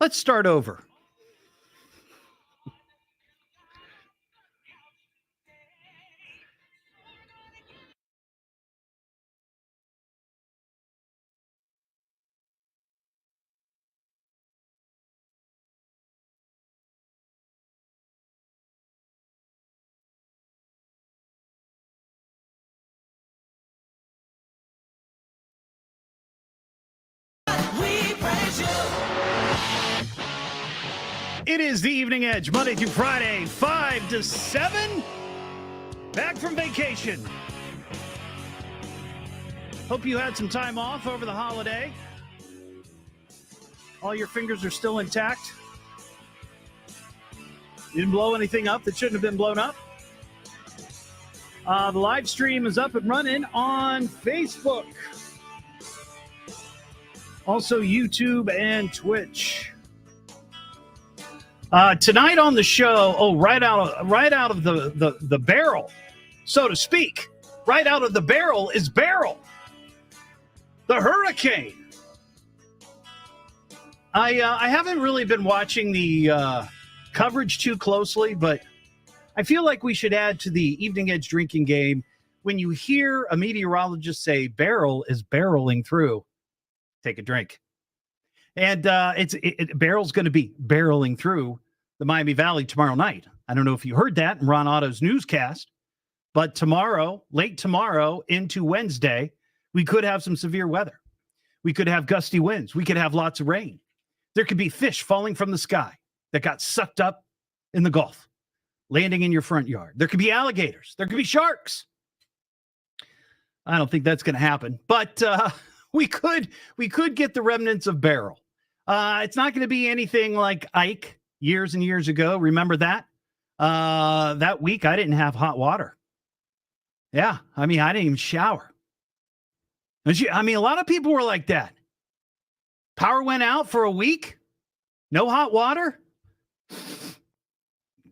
Let's start over. It is the Evening Edge, Monday through Friday, 5 to 7. Back from vacation. Hope you had some time off over the holiday. All your fingers are still intact. You didn't blow anything up that shouldn't have been blown up. The live stream is up and running on Facebook. Also YouTube and Twitch. Tonight on the show, right out of the barrel, so to speak, right out of the barrel is Beryl, the hurricane. I haven't really been watching the coverage too closely, but I feel like we should add to the Evening Edge drinking game. When you hear a meteorologist say Beryl is barreling through, take a drink. And Beryl's going to be barreling through the Miami Valley tomorrow night. I don't know if you heard that in Ron Otto's newscast, but tomorrow, late tomorrow into Wednesday, we could have some severe weather. We could have gusty winds. We could have lots of rain. There could be fish falling from the sky that got sucked up in the Gulf, landing in your front yard. There could be alligators. There could be sharks. I don't think that's going to happen, but we could get the remnants of Beryl. It's not going to be anything like Ike years and years ago. Remember that? That week, I didn't have hot water. Yeah, I mean, I didn't even shower. I mean, a lot of people were like that. Power went out for a week. No hot water.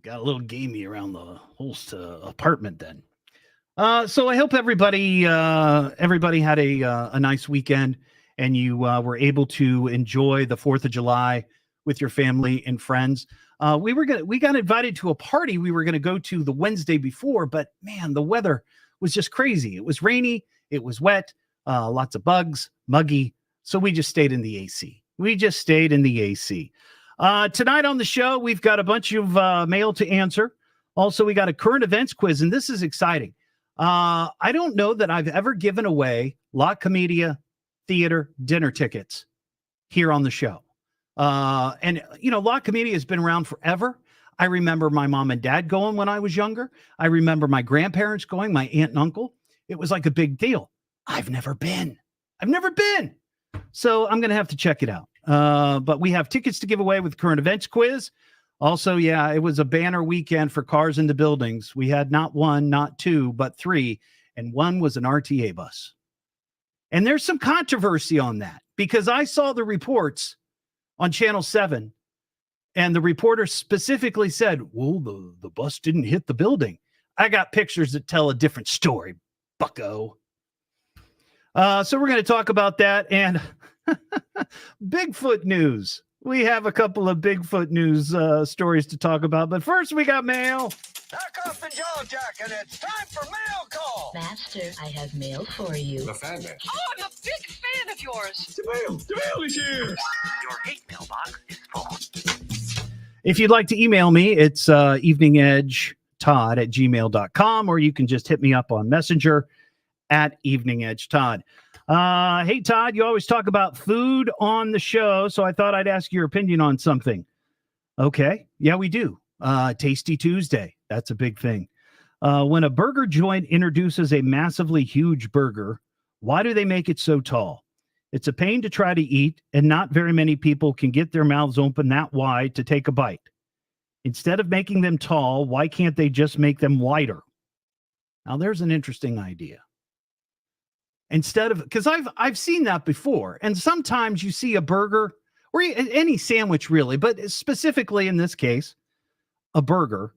Got a little gamey around the Hollst apartment then. So I hope everybody had a nice weekend, and you were able to enjoy the 4th of July with your family and friends. We got invited to a party we were going to go to the Wednesday before, but man, the weather was just crazy. It was rainy, it was wet, lots of bugs, muggy. So we just stayed in the AC. Tonight on the show, we've got a bunch of mail to answer. Also, we got a current events quiz, and this is exciting. I don't know that I've ever given away La Comedia Theatre dinner tickets here on the show. And, you know, La Comedia has been around forever. I remember my mom and dad going when I was younger. I remember my grandparents going, my aunt and uncle. It was like a big deal. I've never been. So I'm going to have to check it out. But we have tickets to give away with the current events quiz. Also, yeah, it was a banner weekend for cars in the buildings. We had not one, not two, but three. And one was an RTA bus. And there's some controversy on that because I saw the reports on Channel 7, and the reporter specifically said, well, the bus didn't hit the building. I got pictures that tell a different story, bucko. So we're going to talk about that and Bigfoot news. We have a couple of Bigfoot news stories to talk about, but first we got mail. Knock off the jaw jacket. It's time for mail call. Master, I have mail for you. The fan man. Oh, I'm a big fan of yours. The mail is here. Your hate mailbox is full. If you'd like to email me, it's eveningedgetodd@gmail.com, or you can just hit me up on Messenger at eveningedgetodd. Hey, Todd, you always talk about food on the show, so I thought I'd ask your opinion on something. Okay. Yeah, we do. Tasty Tuesday. That's a big thing. When a burger joint introduces a massively huge burger, why do they make it so tall? It's a pain to try to eat, and not very many people can get their mouths open that wide to take a bite. Instead of making them tall, why can't they just make them wider? Now, there's an interesting idea. Instead of, because I've seen that before, and sometimes you see a burger or any sandwich really, but specifically in this case, a burger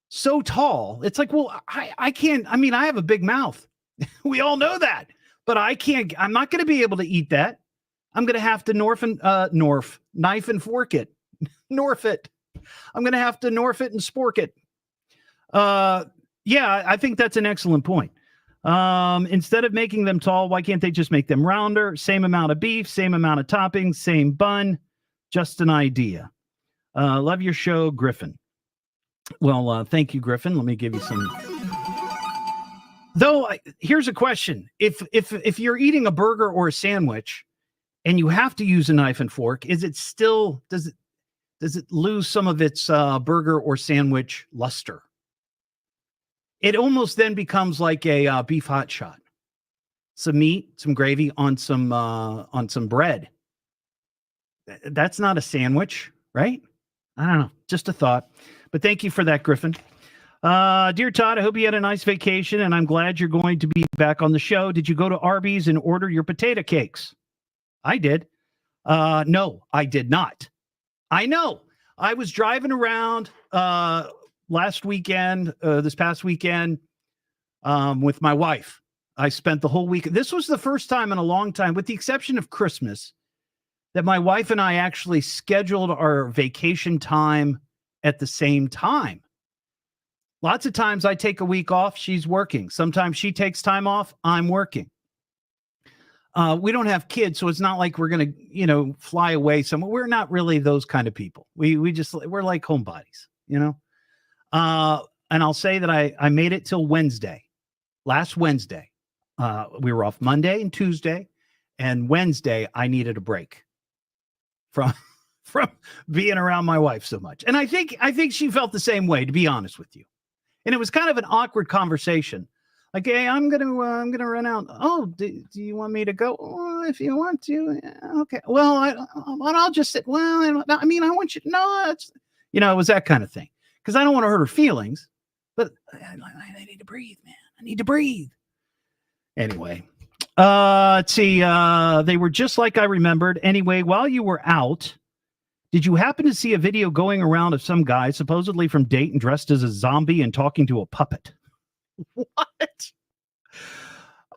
so tall, it's like, well, I can't. I mean, I have a big mouth. We all know that, but I can't. I'm not going to be able to eat that. I'm going to have to knife and fork it. Norf it. I'm going to have to Norf it and spork it. Yeah, I think that's an excellent point. Instead of making them tall, why can't they just make them rounder? Same amount of beef, same amount of toppings, same bun. Just an idea. Love your show, Griffin. Well, thank you, Griffin. Let me give you some. Though, here's a question: if you're eating a burger or a sandwich, and you have to use a knife and fork, is it still does it lose some of its burger or sandwich luster? It almost then becomes like a beef hot shot. Some meat, some gravy on some bread. That's not a sandwich, right? I don't know. Just a thought. But thank you for that, Griffin. Dear Todd, I hope you had a nice vacation, and I'm glad you're going to be back on the show. Did you go to Arby's and order your potato cakes? I did. No, I did not. I know. I was driving around this past weekend with my wife. I spent the whole week. This was the first time in a long time, with the exception of Christmas, that my wife and I actually scheduled our vacation time at the same time. Lots of times I take a week off, she's working. Sometimes she takes time off, I'm working. We don't have kids, so it's not like we're going to, fly away somewhere. We're not really those kind of people. We're like homebodies, And I'll say that I made it till Wednesday. Last Wednesday. We were off Monday and Tuesday, and Wednesday I needed a break from being around my wife so much. And I think she felt the same way, to be honest with you. And it was kind of an awkward conversation. Like, hey, I'm gonna run out. Oh, do you want me to go? Oh, if you want to, okay. Well, I'll just sit. Well, I want you to know. It was that kind of thing. Because I don't want to hurt her feelings. But I need to breathe, man. I need to breathe. Anyway, let's see. They were just like I remembered. Anyway, while you were out, did you happen to see a video going around of some guy supposedly from Dayton dressed as a zombie and talking to a puppet? What?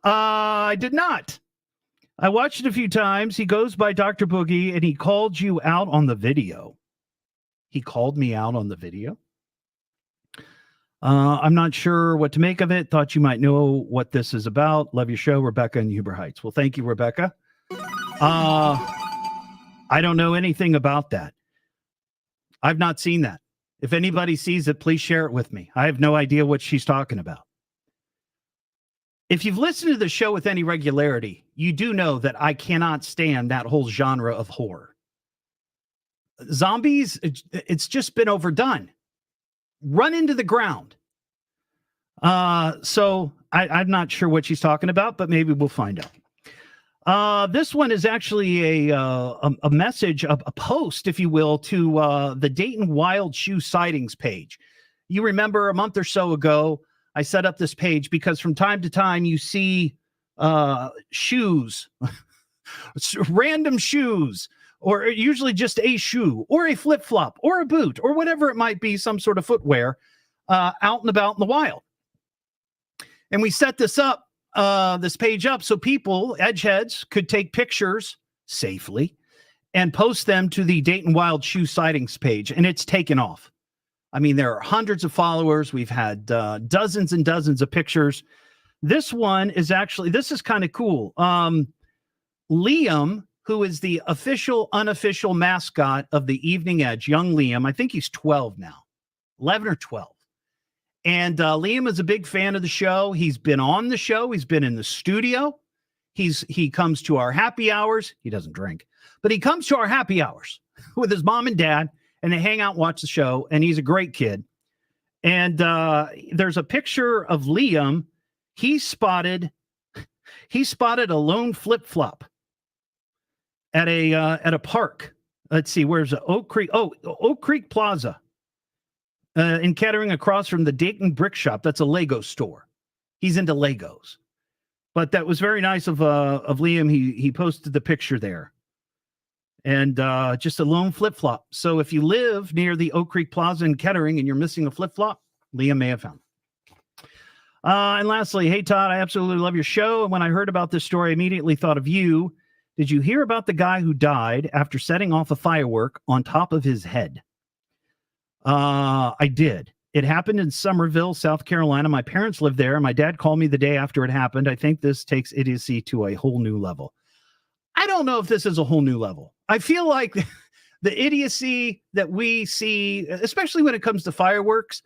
I did not. I watched it a few times. He goes by Dr. Boogie, and he called you out on the video. He called me out on the video. I'm not sure what to make of it. Thought you might know what this is about. Love your show, Rebecca in Huber Heights. Well, thank you, Rebecca. I don't know anything about that. I've not seen that. If anybody sees it, please share it with me. I have no idea what she's talking about. If you've listened to the show with any regularity, you do know that I cannot stand that whole genre of horror. Zombies, it's just been overdone. Run into the ground. So I'm not sure what she's talking about, but maybe we'll find out. This one is actually a message, a post, if you will, to the Dayton Wild Shoe Sightings page. You remember a month or so ago, I set up this page because from time to time you see shoes, random shoes, or usually just a shoe or a flip-flop or a boot or whatever it might be, some sort of footwear out and about in the wild. And we set this up. This page up so people, edgeheads, could take pictures safely and post them to the Dayton Wild Shoe Sightings page, and it's taken off. I mean, there are hundreds of followers. We've had dozens and dozens of pictures. This one is this is kind of cool. Liam, who is the unofficial mascot of the Evening Edge, young Liam, I think he's 12 now, 11 or 12. And Liam is a big fan of the show. He's been on the show. He's been in the studio. He comes to our happy hours. He doesn't drink, but he comes to our happy hours with his mom and dad, and they hang out and watch the show. And he's a great kid. And there's a picture of Liam. He spotted a lone flip-flop at a park. Let's see, where's the Oak Creek? Oh, Oak Creek Plaza. In Kettering, across from the Dayton Brick Shop. That's a Lego store. He's into Legos. But that was very nice of Liam. He posted the picture there. And just a lone flip-flop. So if you live near the Oak Creek Plaza in Kettering and you're missing a flip-flop, Liam may have found it. And lastly, hey, Todd, I absolutely love your show. And when I heard about this story, I immediately thought of you. Did you hear about the guy who died after setting off a firework on top of his head? I did. It happened in Somerville, South Carolina. My parents lived there. My dad called me the day after it happened. I think this takes idiocy to a whole new level. I don't know if this is a whole new level. I feel like the idiocy that we see, especially when it comes to fireworks,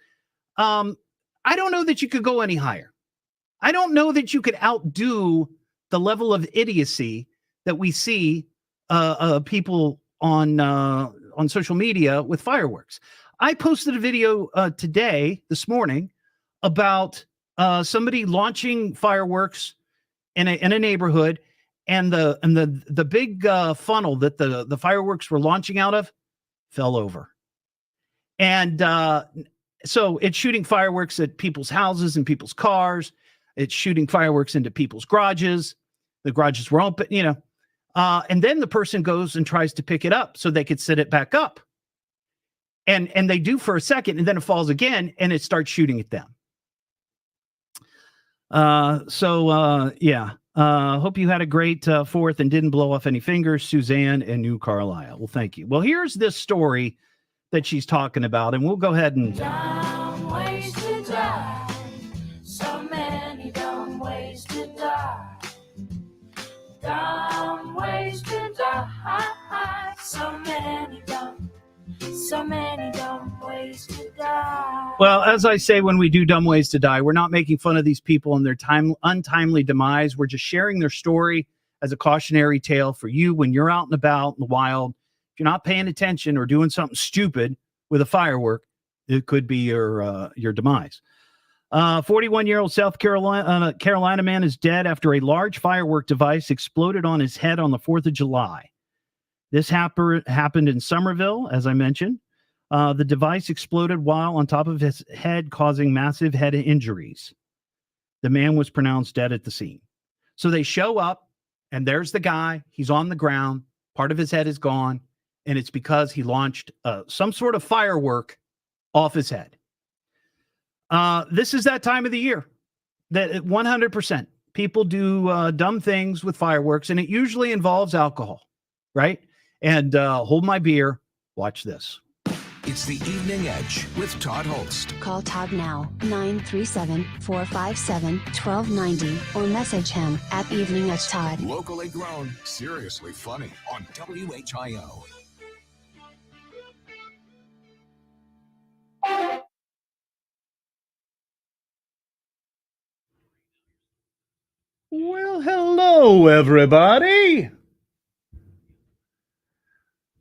I don't know that you could go any higher. I don't know that you could outdo the level of idiocy that we see people on social media with fireworks. I posted a video this morning, about somebody launching fireworks in a neighborhood, and the big funnel that the fireworks were launching out of fell over, and so it's shooting fireworks at people's houses and people's cars. It's shooting fireworks into people's garages. The garages were open, and then the person goes and tries to pick it up so they could set it back up. And they do for a second, and then it falls again, and it starts shooting at them. Hope you had a great 4th and didn't blow off any fingers, Suzanne in New Carlisle. Well, thank you. Well, here's this story that she's talking about, and we'll go ahead and... Dumb ways to die. So many dumb ways to die. Dumb ways to die. So many dumb ways to die. Well, as I say, when we do Dumb Ways to Die, we're not making fun of these people and their untimely demise. We're just sharing their story as a cautionary tale for you when you're out and about in the wild. If you're not paying attention or doing something stupid with a firework, it could be your demise. 41-year-old South Carolina man is dead after a large firework device exploded on his head on the 4th of July. This happened in Somerville, as I mentioned. The device exploded while on top of his head, causing massive head injuries. The man was pronounced dead at the scene. So they show up, and there's the guy. He's on the ground. Part of his head is gone, and it's because he launched some sort of firework off his head. This is that time of the year that 100% people do dumb things with fireworks, and it usually involves alcohol, right? And hold my beer. Watch this. It's the Evening Edge with Todd Hollst. Call Todd now, 937-457-1290, or message him at Evening Edge Todd. Locally grown, seriously funny on WHIO. Well, hello, everybody.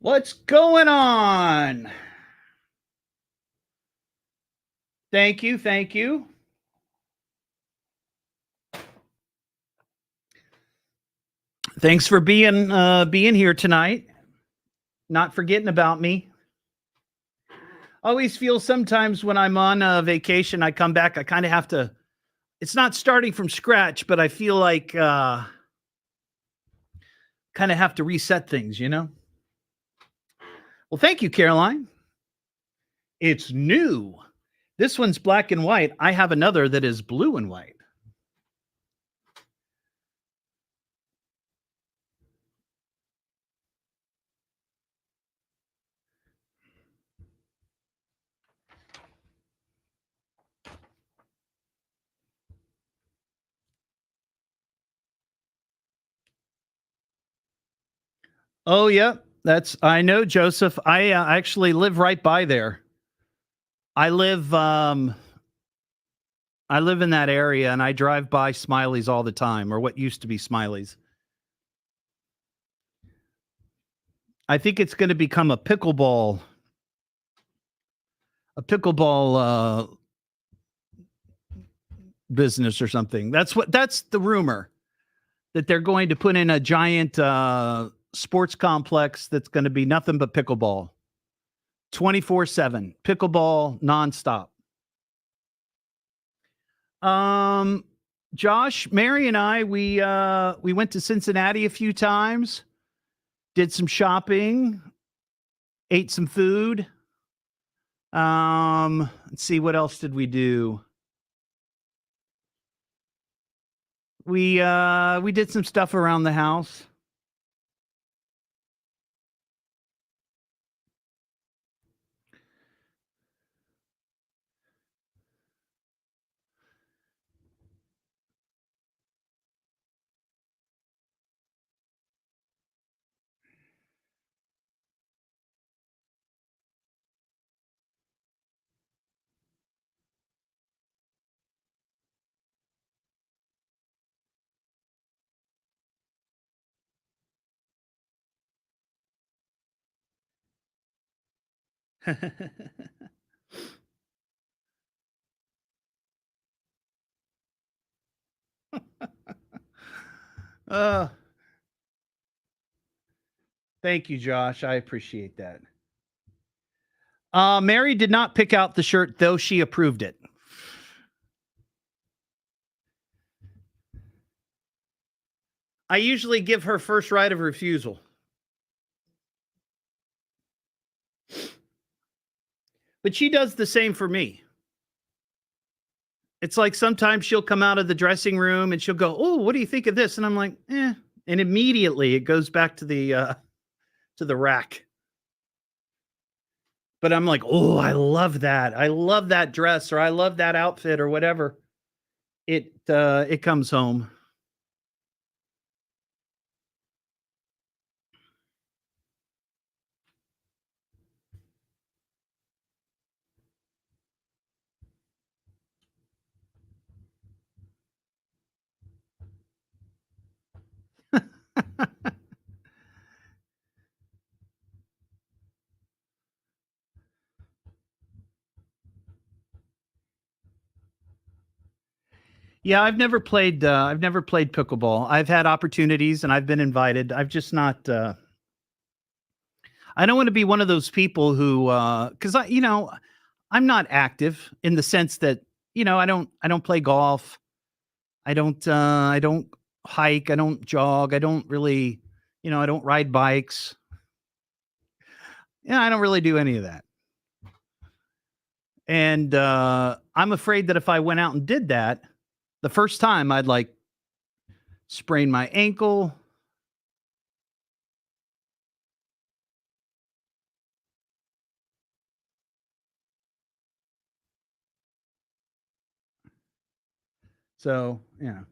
What's going on? Thank you. Thanks for being here tonight. Not forgetting about me. Always feel sometimes when I'm on vacation, I come back, I kind of have to, it's not starting from scratch, but I feel like kind of have to reset things, Well, thank you, Caroline. It's new. This one's black and white. I have another that is blue and white. Oh, yeah. I know, Joseph. I actually live right by there. I live in that area, and I drive by Smiley's all the time, or what used to be Smiley's. I think it's going to become a pickleball business or something. That's the rumor, that they're going to put in a giant sports complex that's going to be nothing but pickleball. 24/7 pickleball nonstop. Josh, Mary, and I, we went to Cincinnati a few times, did some shopping, ate some food. Let's see, what else did we do? We did some stuff around the house. uh, thank you, Josh. I appreciate that. Mary did not pick out the shirt, though she approved it. I usually give her first right of refusal. But she does the same for me. It's like sometimes she'll come out of the dressing room and she'll go, "Oh, what do you think of this?" And I'm like, "Eh." And immediately it goes back to the rack. But I'm like, "Oh, I love that. I love that dress, or I love that outfit, or whatever." It comes home. Yeah, I've never played pickleball. I've had opportunities and I've been invited. I've just not I don't want to be one of those people who cuz I'm not active in the sense that, I don't play golf. I don't hike, I don't jog, I don't really, I don't ride bikes. Yeah, I don't really do any of that. And I'm afraid that if I went out and did that, the first time I'd like sprain my ankle. So, yeah.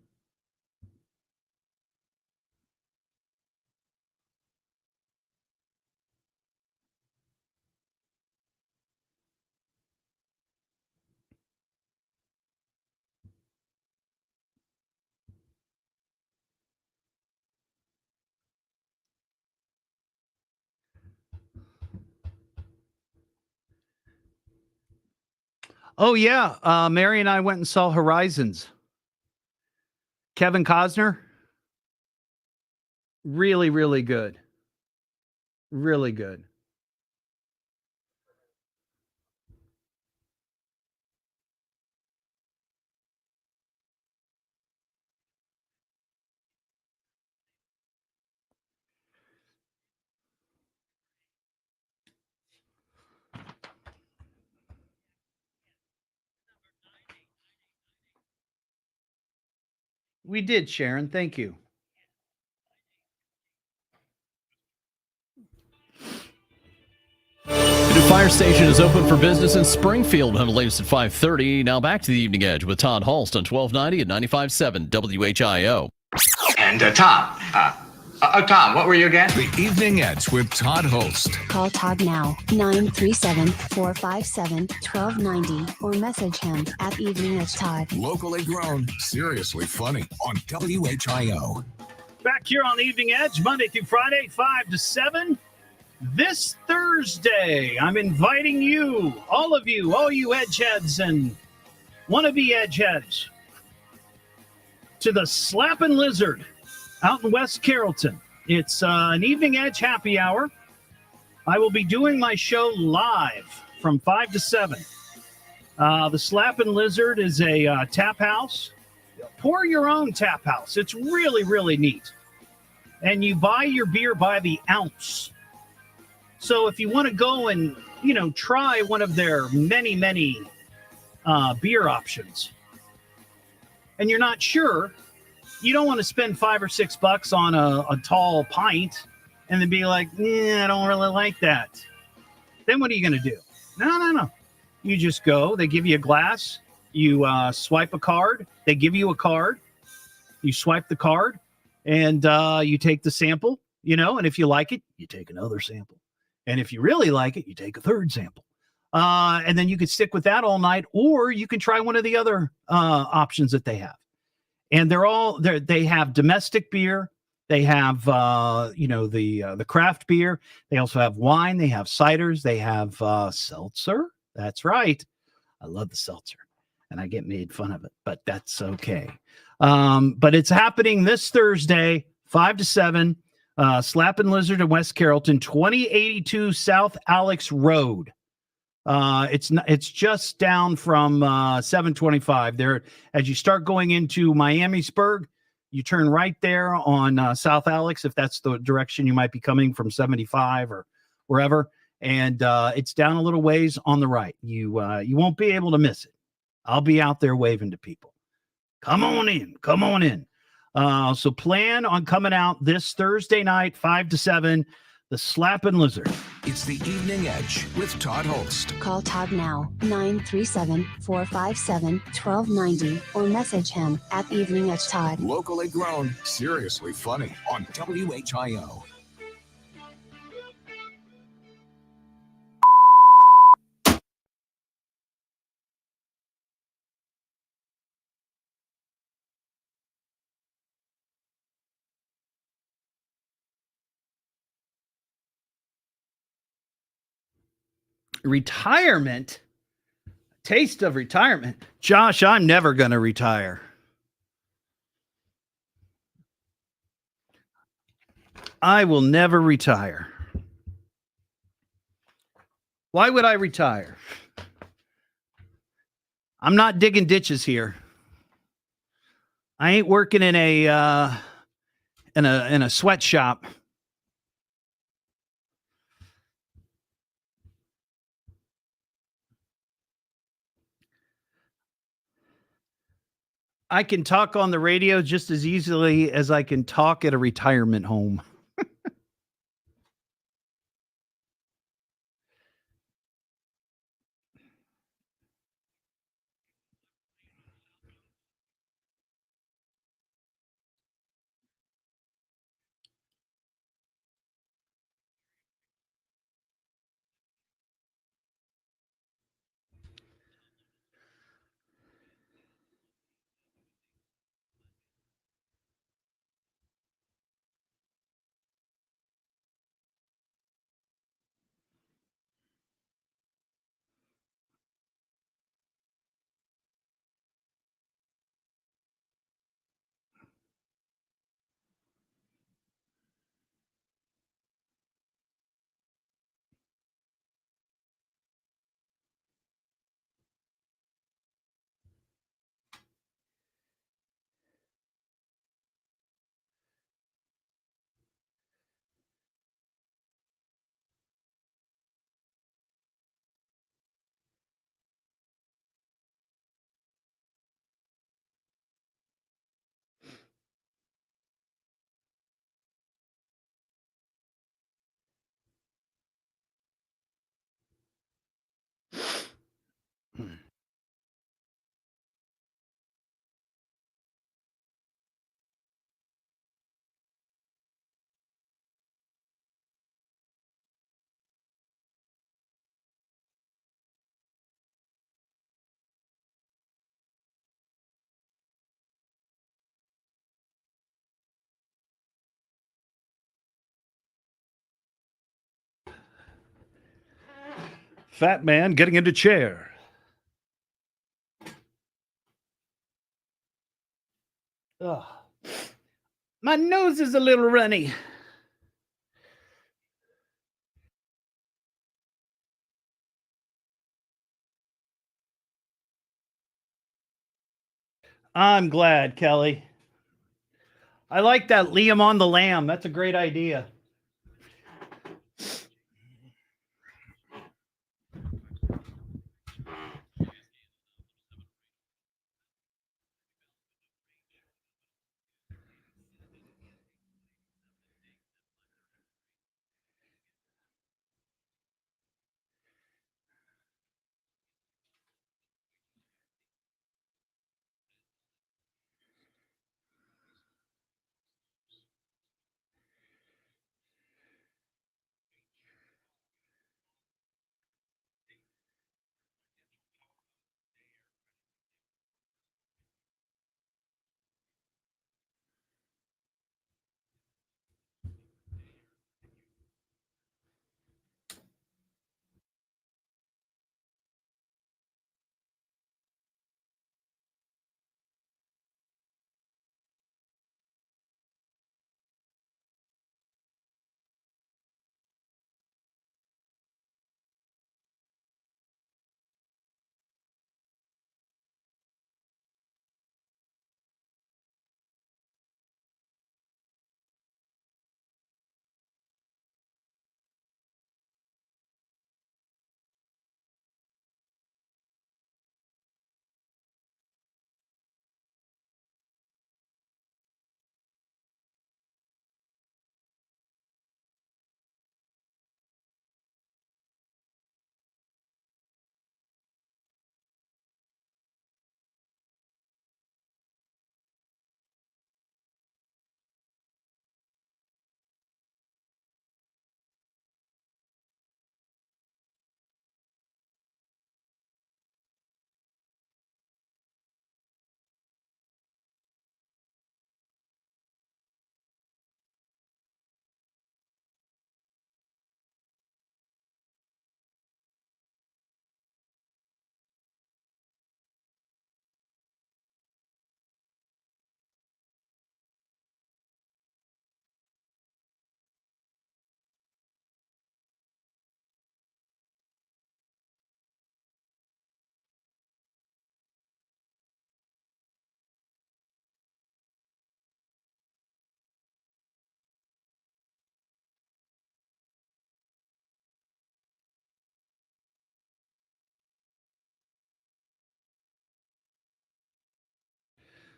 Oh yeah, Mary and I went and saw Horizons. Kevin Costner, really, really good. Really good. We did, Sharon. Thank you. The new fire station is open for business in Springfield on the latest at 5:30. Now back to the Evening Edge with Todd Hollst on 1290 and 95.7 WHIO. And Tom, what were you again? The Evening Edge with Todd Hollst. Call Todd now, 937-457-1290, or message him at Evening Edge Todd. Locally grown, seriously funny on WHIO. Back here on the Evening Edge, Monday through Friday, 5 to 7. This Thursday, I'm inviting you, all you edgeheads and wannabe edgeheads, to the Slappin' Lizard out in West Carrollton. It's an Evening Edge happy hour. I will be doing my show live from 5 to 7. The Slappin' Lizard is a tap house. Pour your own tap house. It's really, really neat. And you buy your beer by the ounce. So if you want to go and, try one of their many, many beer options, and you're not sure, you don't want to spend $5 or $6 on a tall pint and then be like, I don't really like that. Then what are you going to do? No. You just go. They give you a glass. You swipe a card. They give you a card. You swipe the card, and you take the sample, and if you like it, you take another sample. And if you really like it, you take a third sample. And then you can stick with that all night, or you can try one of the other options that they have. And they have domestic beer. They have, the craft beer. They also have wine. They have ciders. They have seltzer. That's right. I love the seltzer, and I get made fun of it, but that's okay. But it's happening this Thursday, 5 to 7, Slappin' Lizard in West Carrollton, 2082 South Alex Road. It's just down from 725 there. As you start going into Miamisburg, you turn right there on South Alex, if that's the direction you might be coming from 75 or wherever. And it's down a little ways on the right. You won't be able to miss it. I'll be out there waving to people. Come on in. Come on in. So plan on coming out this Thursday night, 5 to 7, the Slappin' Lizard. It's the Evening Edge with Todd Hollst. Call Todd now, 937-457-1290, or message him at Evening Edge Todd. Locally grown, seriously funny on WHIO. Retirement? Taste of retirement. Josh, I'm never going to retire. I will never retire. Why would I retire? I'm not digging ditches here. I ain't working in a sweatshop. I can talk on the radio just as easily as I can talk at a retirement home. Fat man getting into chair. Ugh. My nose is a little runny. I'm glad, Kelly. I like that Liam on the lamb. That's a great idea.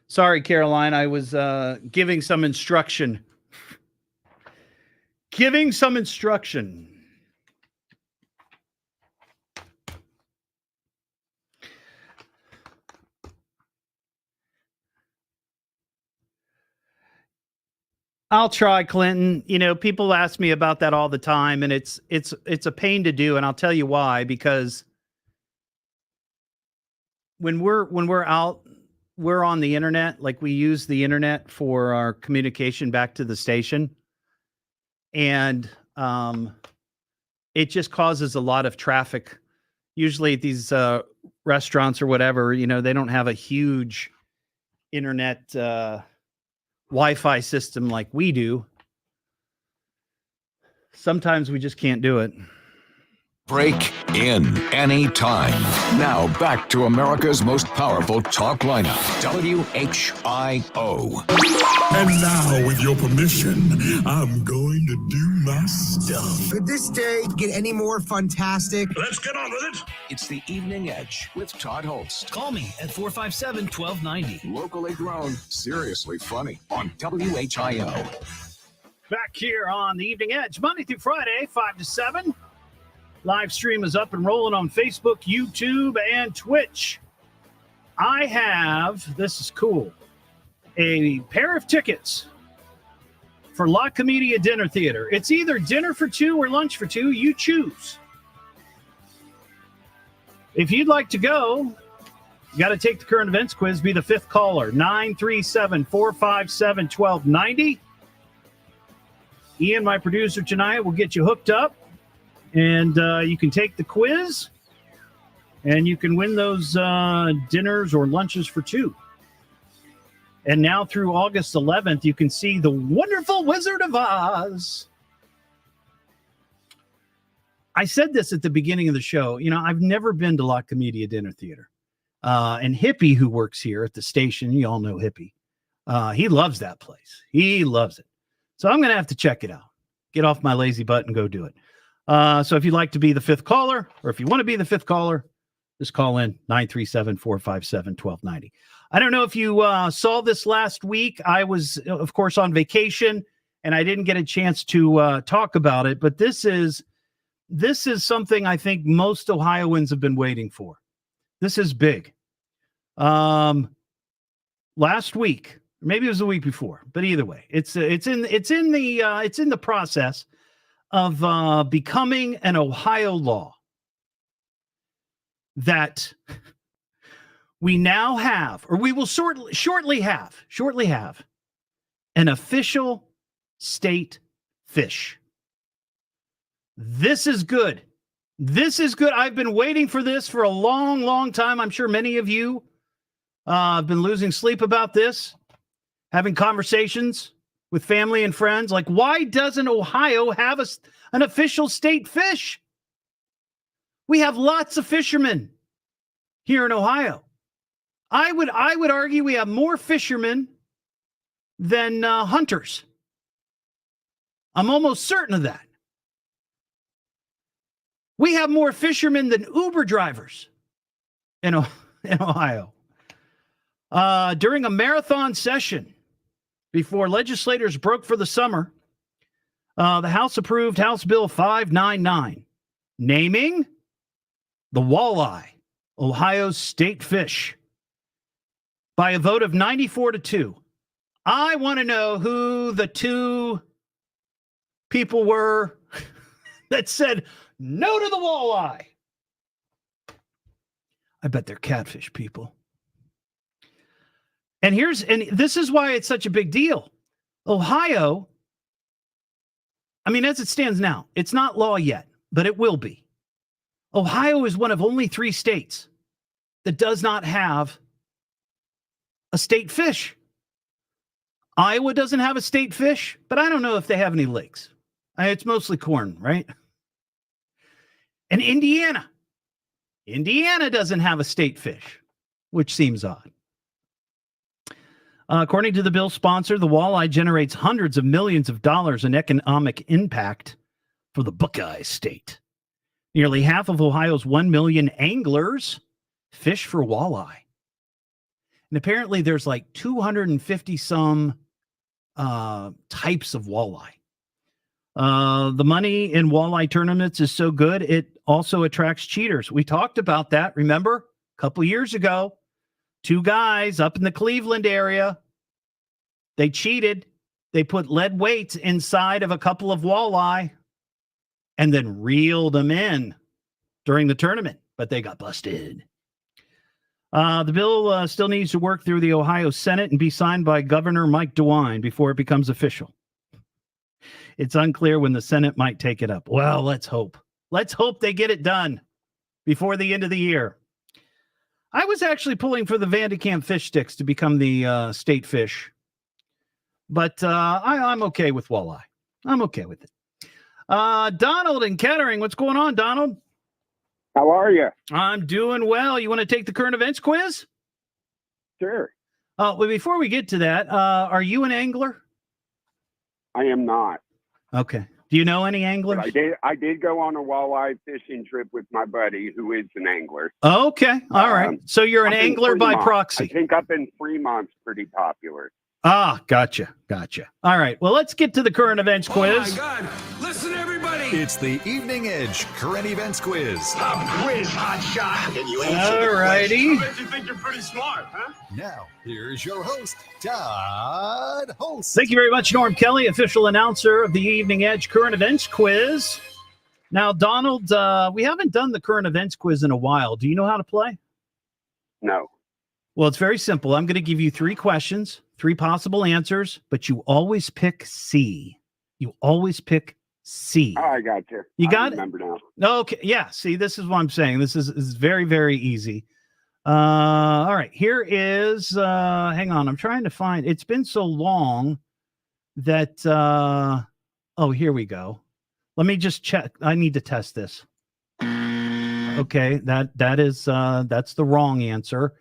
Sorry, Caroline. I was giving some instruction. Giving some instruction. I'll try, Clinton. You know, people ask me about that all the time, and it's a pain to do, and I'll tell you why. Because when we're out, we're on the internet. Like, we use the internet for our communication back to the station, and it just causes a lot of traffic. Usually at these restaurants or whatever, you know, they don't have a huge internet Wi-Fi system like we do. Sometimes we just can't do it. Break in anytime. Now back to America's most powerful talk lineup, WHIO. And now, with your permission, I'm going to do my stuff. Could this day get any more fantastic? Let's get on with it. It's the Evening Edge with Todd Hollst. Call me at 457-1290. Locally grown, seriously funny on WHIO. Back here on the Evening Edge, Monday through Friday, 5 to 7. Live stream is up and rolling on Facebook, YouTube, and Twitch. I have, this is cool, a pair of tickets for La Comedia Dinner Theater. It's either dinner for two or lunch for two. You choose. If you'd like to go, you got to take the current events quiz, be the fifth caller, 937-457-1290. Ian, my producer tonight, will get you hooked up. And you can take the quiz, and you can win those dinners or lunches for two. And now through August 11th, you can see the wonderful Wizard of Oz. I said this at the beginning of the show. You know, I've never been to La Comedia Dinner Theater. And Hippie, who works here at the station, you all know Hippie. He loves that place. He loves it. So I'm going to have to check it out. Get off my lazy butt and go do it. So if you'd like to be the fifth caller, or if you want to be the fifth caller, just call in 937-457-1290. I don't know if you saw this last week. I was, of course, on vacation, and I didn't get a chance to talk about it. But this is something I think most Ohioans have been waiting for. This is big. Last week, maybe it was the week before, but either way, it's in the process of becoming an Ohio law that we now have, or we will shortly have an official state fish. This is good. This is good. I've been waiting for this for a long, long time. I'm sure many of you have been losing sleep about this, having conversations with family and friends. Like, why doesn't Ohio have an official state fish? We have lots of fishermen here in Ohio. I would argue we have more fishermen than hunters. I'm almost certain of that. We have more fishermen than Uber drivers in Ohio. During a marathon session before legislators broke for the summer, the House approved House Bill 599, naming the walleye Ohio's state fish by a vote of 94-2. I want to know who the two people were that said no to the walleye. I bet they're catfish people. And this is why it's such a big deal. Ohio, I mean, as it stands now, it's not law yet, but it will be. Ohio is one of only 3 states that does not have a state fish. Iowa doesn't have a state fish, but I don't know if they have any lakes. It's mostly corn, right? And Indiana doesn't have a state fish, which seems odd. According to the bill's sponsor, the walleye generates hundreds of millions of dollars in economic impact for the Buckeye State. Nearly half of Ohio's 1 million anglers fish for walleye. And apparently there's like 250 some types of walleye. The money in walleye tournaments is so good, it also attracts cheaters. We talked about that, remember? A couple years ago, 2 guys up in the Cleveland area, they cheated. They put lead weights inside of a couple of walleye and then reeled them in during the tournament, but they got busted. The bill still needs to work through the Ohio Senate and be signed by Governor Mike DeWine before it becomes official. It's unclear when the Senate might take it up. Well, let's hope. Let's hope they get it done before the end of the year. I was actually pulling for the Vandekamp fish sticks to become the state fish. But I'm okay with walleye. I'm okay with it. Donald in Kettering. What's going on, Donald? How are you? I'm doing well. You want to take the current events quiz? Sure. Well, before we get to that, are you an angler? I am not. Okay. Do you know any anglers? But I did go on a walleye fishing trip with my buddy who is an angler. Okay. All right. So you're an angler by proxy. I think up in Fremont's pretty popular. Ah, gotcha. All right. Well, let's get to the current events quiz. Oh, my God. Listen, everybody. It's the Evening Edge Current Events Quiz. Quiz, hot shot. Can you All righty. You think you're pretty smart, huh? Now, here's your host, Todd Hollst. Thank you very much, Norm Kelly, official announcer of the Evening Edge Current Events Quiz. Now, Donald, we haven't done the current events quiz in a while. Do you know how to play? No. Well, it's very simple. I'm going to give you 3 questions, 3 possible answers, but you always pick C. You always pick C. Oh, I got you. You got it? Remember now. Okay. Yeah. See, this is what I'm saying. This is very, very easy. All right. Here is, hang on. I'm trying to find, it's been so long that, here we go. Let me just check. I need to test this. Okay. That's the wrong answer.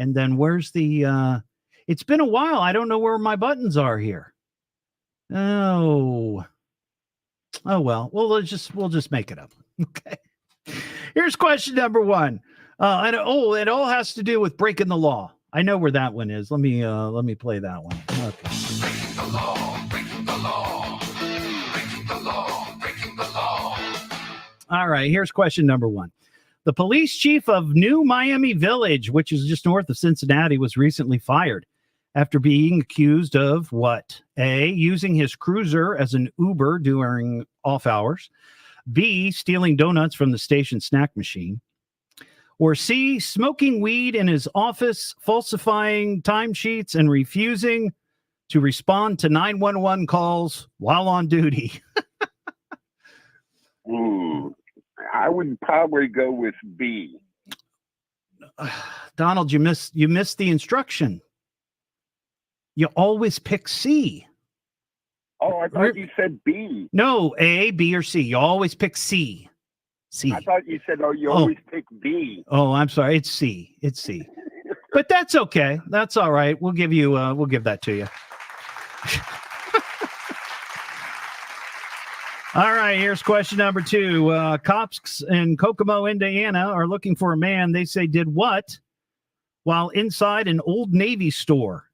And then where's the, it's been a while. I don't know where my buttons are here. Oh, well, we'll just make it up. Okay. Here's question number 1. It all has to do with breaking the law. I know where that one is. Let me play that one. Okay. Breaking the law, breaking the law, breaking the law, breaking the law. All right. Here's question number 1. The police chief of New Miami Village, which is just north of Cincinnati, was recently fired after being accused of what? A, using his cruiser as an Uber during off hours. B, stealing donuts from the station snack machine. Or C, smoking weed in his office, falsifying timesheets, and refusing to respond to 911 calls while on duty. I would probably go with B. Donald, you missed the instruction. You always pick C. Oh, I thought you said B. No, A, B, or C. You always pick C. C. I thought you said, you always pick B. Oh, I'm sorry. It's C. It's C. But that's okay. That's all right. We'll give that to you. All right, here's question number 2. Cops in Kokomo, Indiana are looking for a man they say did what while inside an Old Navy store?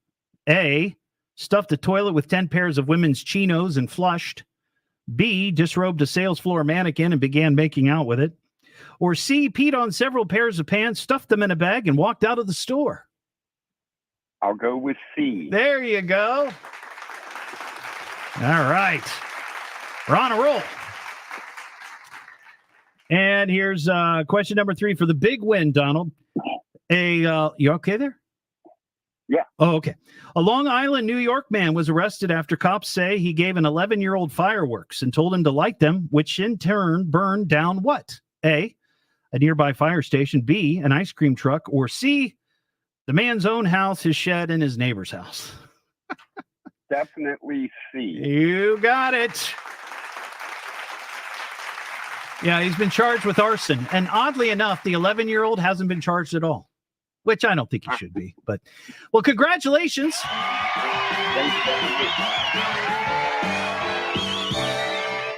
A, stuffed a toilet with 10 pairs of women's chinos and flushed. B, disrobed a sales floor mannequin and began making out with it. Or C, peed on several pairs of pants, stuffed them in a bag, and walked out of the store. I'll go with C. There you go. All right. We're on a roll. And here's question number 3 for the big win, Donald. You okay there? Yeah. Oh, okay. A Long Island, New York man was arrested after cops say he gave an 11-year-old fireworks and told him to light them, which in turn burned down what? A, a nearby fire station. B, an ice cream truck. Or C, the man's own house, his shed, and his neighbor's house. Definitely C. You got it. Yeah, he's been charged with arson. And oddly enough, the 11-year-old hasn't been charged at all, which I don't think he should be. But, well, congratulations.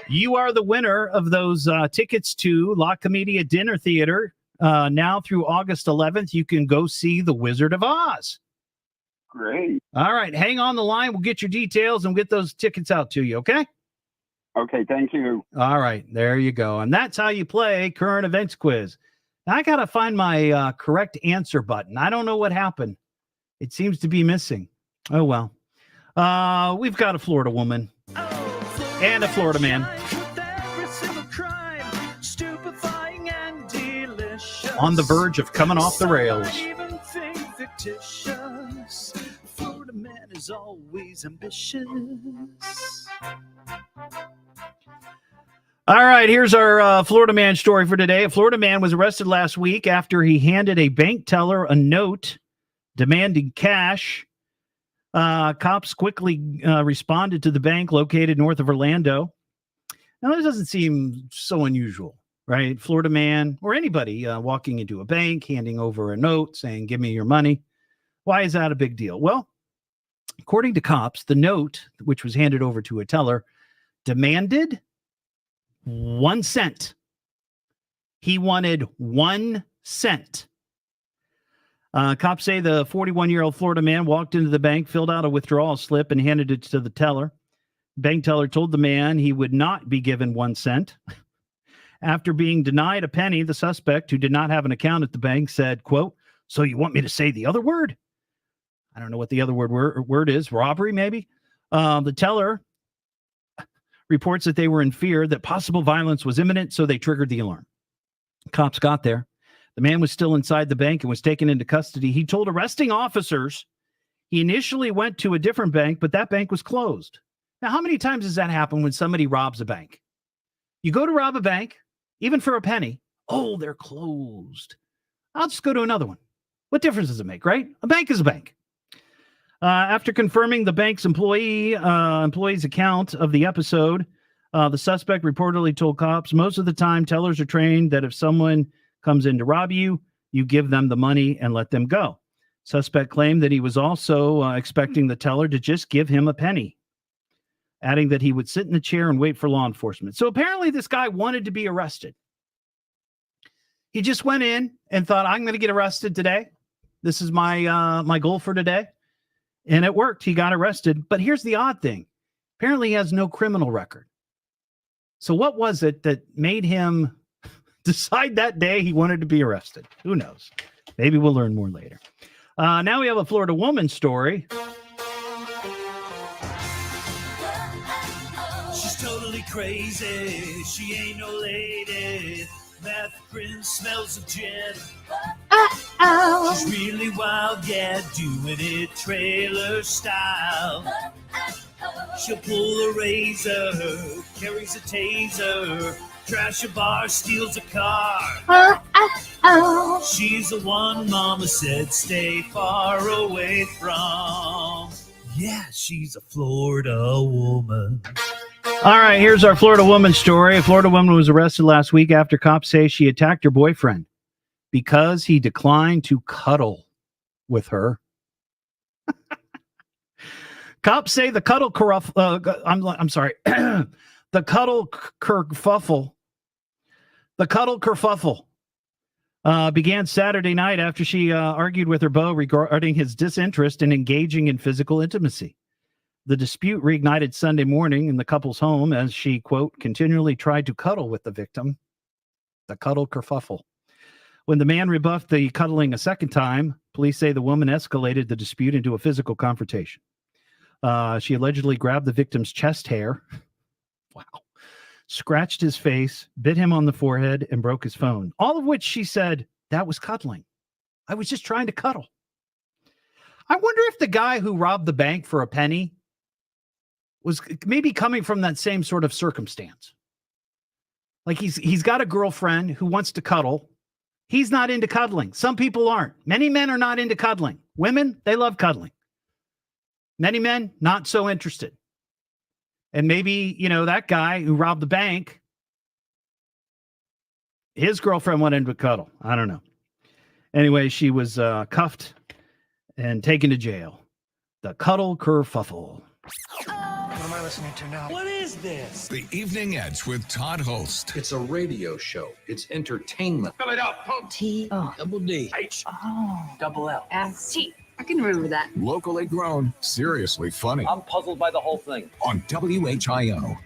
You are the winner of those tickets to La Comedia Dinner Theater. Now through August 11th, you can go see The Wizard of Oz. Great. All right, hang on the line. We'll get your details and get those tickets out to you, okay? Okay, thank you. All right, there you go. And that's how you play current events quiz. Now, I got to find my correct answer button. I don't know what happened. It seems to be missing. Oh, well. We've got a Florida woman and a Florida man on the verge of coming off the rails. Florida man is always ambitious. All right, here's our Florida man story for today. A Florida man was arrested last week after he handed a bank teller a note demanding cash. Cops quickly responded to the bank located north of Orlando. Now, this doesn't seem so unusual, right? Florida man or anybody walking into a bank, handing over a note saying, give me your money. Why is that a big deal? Well, according to cops, the note, which was handed over to a teller, demanded 1 cent. He wanted 1 cent. Cops say the 41-year-old Florida man walked into the bank, filled out a withdrawal slip, and handed it to the teller. Bank teller told the man he would not be given 1 cent. After being denied a penny, the suspect, who did not have an account at the bank, said, quote, "So you want me to say the other word?" I don't know what the other word is. Robbery, maybe? The teller reports that they were in fear that possible violence was imminent, so they triggered the alarm. Cops got there. The man was still inside the bank and was taken into custody. He told arresting officers he initially went to a different bank, but that bank was closed. Now, how many times does that happen when somebody robs a bank? You go to rob a bank, even for a penny. Oh, they're closed. I'll just go to another one. What difference does it make, right? A bank is a bank. After confirming the bank's employee's account of the episode, the suspect reportedly told cops, most of the time tellers are trained that if someone comes in to rob you, you give them the money and let them go. Suspect claimed that he was also expecting the teller to just give him a penny, adding that he would sit in the chair and wait for law enforcement. So apparently this guy wanted to be arrested. He just went in and thought, I'm going to get arrested today. This is my goal for today. And it worked. He got arrested. But here's the odd thing. Apparently he has no criminal record. So what was it that made him decide that day he wanted to be arrested? Who knows? Maybe we'll learn more later. Now we have a Florida woman story. She's totally crazy. She ain't no lady. Meth grin smells of gin. She's really wild, yeah, doing it trailer style. She'll pull a razor, carries a taser, trash a bar, steals a car. She's the one Mama said stay far away from. Yeah, she's a Florida woman. All right, here's our Florida woman story. A Florida woman was arrested last week after cops say she attacked her boyfriend because he declined to cuddle with her. Cops say the cuddle the cuddle kerfuffle began Saturday night after she argued with her beau regarding his disinterest in engaging in physical intimacy. The dispute reignited Sunday morning in the couple's home as she, quote, continually tried to cuddle with the victim. The cuddle kerfuffle. When the man rebuffed the cuddling a second time, police say the woman escalated the dispute into a physical confrontation. She allegedly grabbed the victim's chest hair, wow, scratched his face, bit him on the forehead, and broke his phone. All of which she said, that was cuddling. I was just trying to cuddle. I wonder if the guy who robbed the bank for a penny was maybe coming from that same sort of circumstance. Like he's got a girlfriend who wants to cuddle. He's not into cuddling. Some people aren't. Many men are not into cuddling. Women, they love cuddling. Many men, not so interested. And maybe, that guy who robbed the bank, his girlfriend wanted to cuddle. I don't know. Anyway, she was cuffed and taken to jail. The cuddle kerfuffle. What am I listening to now? What is this? The Evening Edge with Todd Hollst. It's a radio show. It's entertainment. Fill it up, folks. T-O-double-D-H-O-double-L-S-T. I can remember that. Locally grown, seriously funny. I'm puzzled by the whole thing. On WHIO.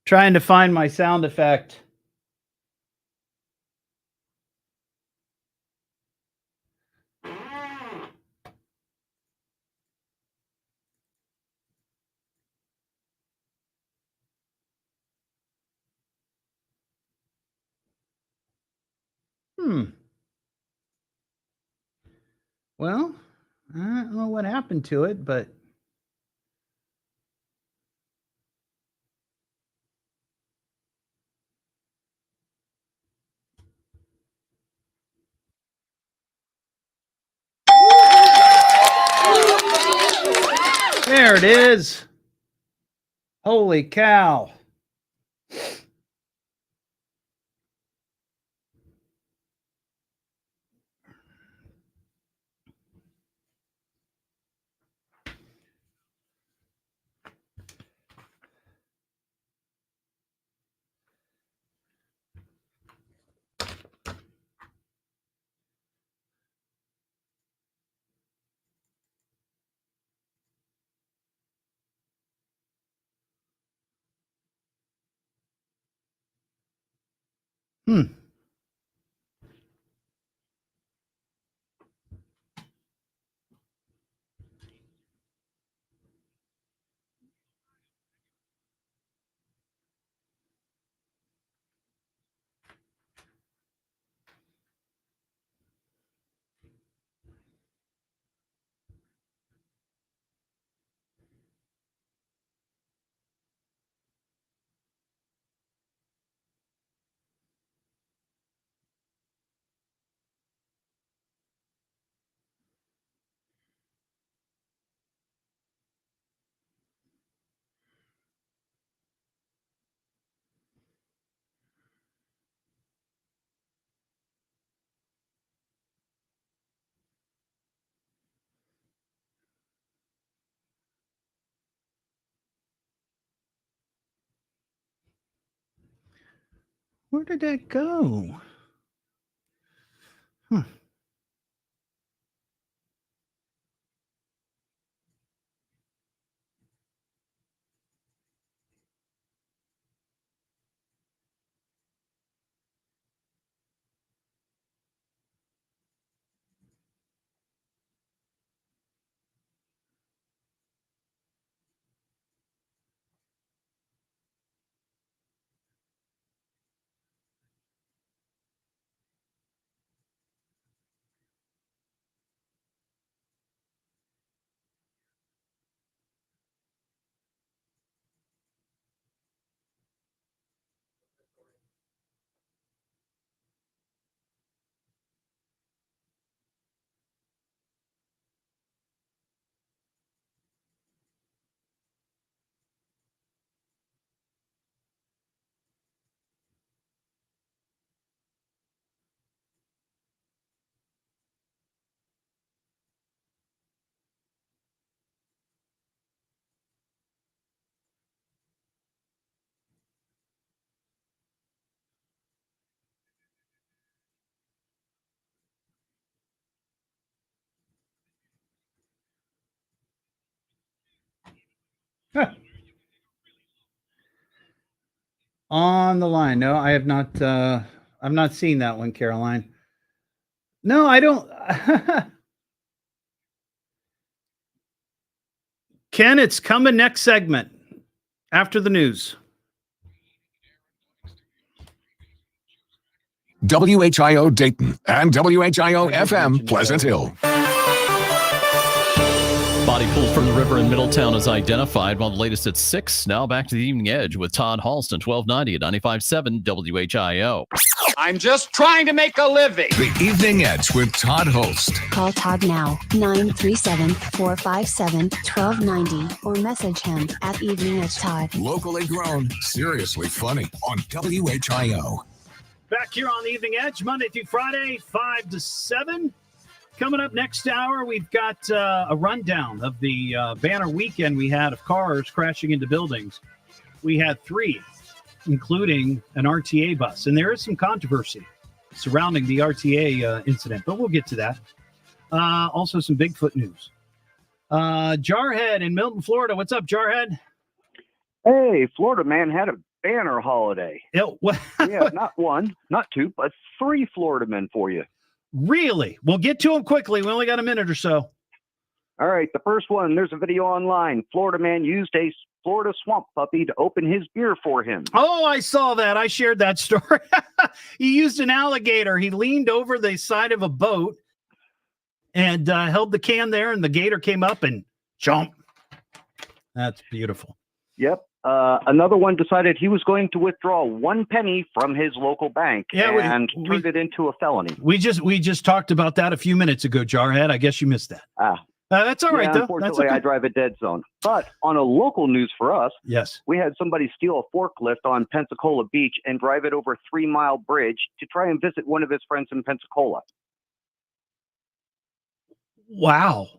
Trying to find my sound effect. Well, I don't know what happened to it, but there it is. Holy cow. Hmm. Where did that go? Huh. On the line. No, I have not. I've not seen that one, Caroline. No, I don't. Ken, it's coming next segment after the news. WHIO Dayton and WHIO FM Pleasant Hill. Body pulled from the river in Middletown is identified. While the latest at 6. Now back to the Evening Edge with Todd Hollst on 1290 at 95.7 WHIO. I'm just trying to make a living. The Evening Edge with Todd Hollst. Call Todd now, 937-457-1290, or message him at Evening Edge Todd. Locally grown, seriously funny on WHIO. Back here on the Evening Edge, Monday through Friday, 5 to 7. Coming up next hour, we've got a rundown of the banner weekend we had of cars crashing into buildings. We had 3, including an RTA bus. And there is some controversy surrounding the RTA incident, but we'll get to that. Also, some Bigfoot news. Jarhead in Milton, Florida. What's up, Jarhead? Hey, Florida man had a banner holiday. Yeah, not 1, not 2, but 3 Florida men for you. Really? We'll get to them quickly. We only got a minute or so. All right, the first one, there's a video online. Florida man used a Florida swamp puppy to open his beer for him. Oh, I saw that. I shared that story. He used an alligator. He leaned over the side of a boat and held the can there, and the gator came up and jumped. That's beautiful. Yep. Another one decided he was going to withdraw 1 penny from his local bank and turned it into a felony. We just talked about that a few minutes ago, Jarhead. I guess you missed that. That's all right, though. Unfortunately, I drive a dead zone. But on a local news for us, yes, we had somebody steal a forklift on Pensacola Beach and drive it over a 3-mile bridge to try and visit one of his friends in Pensacola. Wow.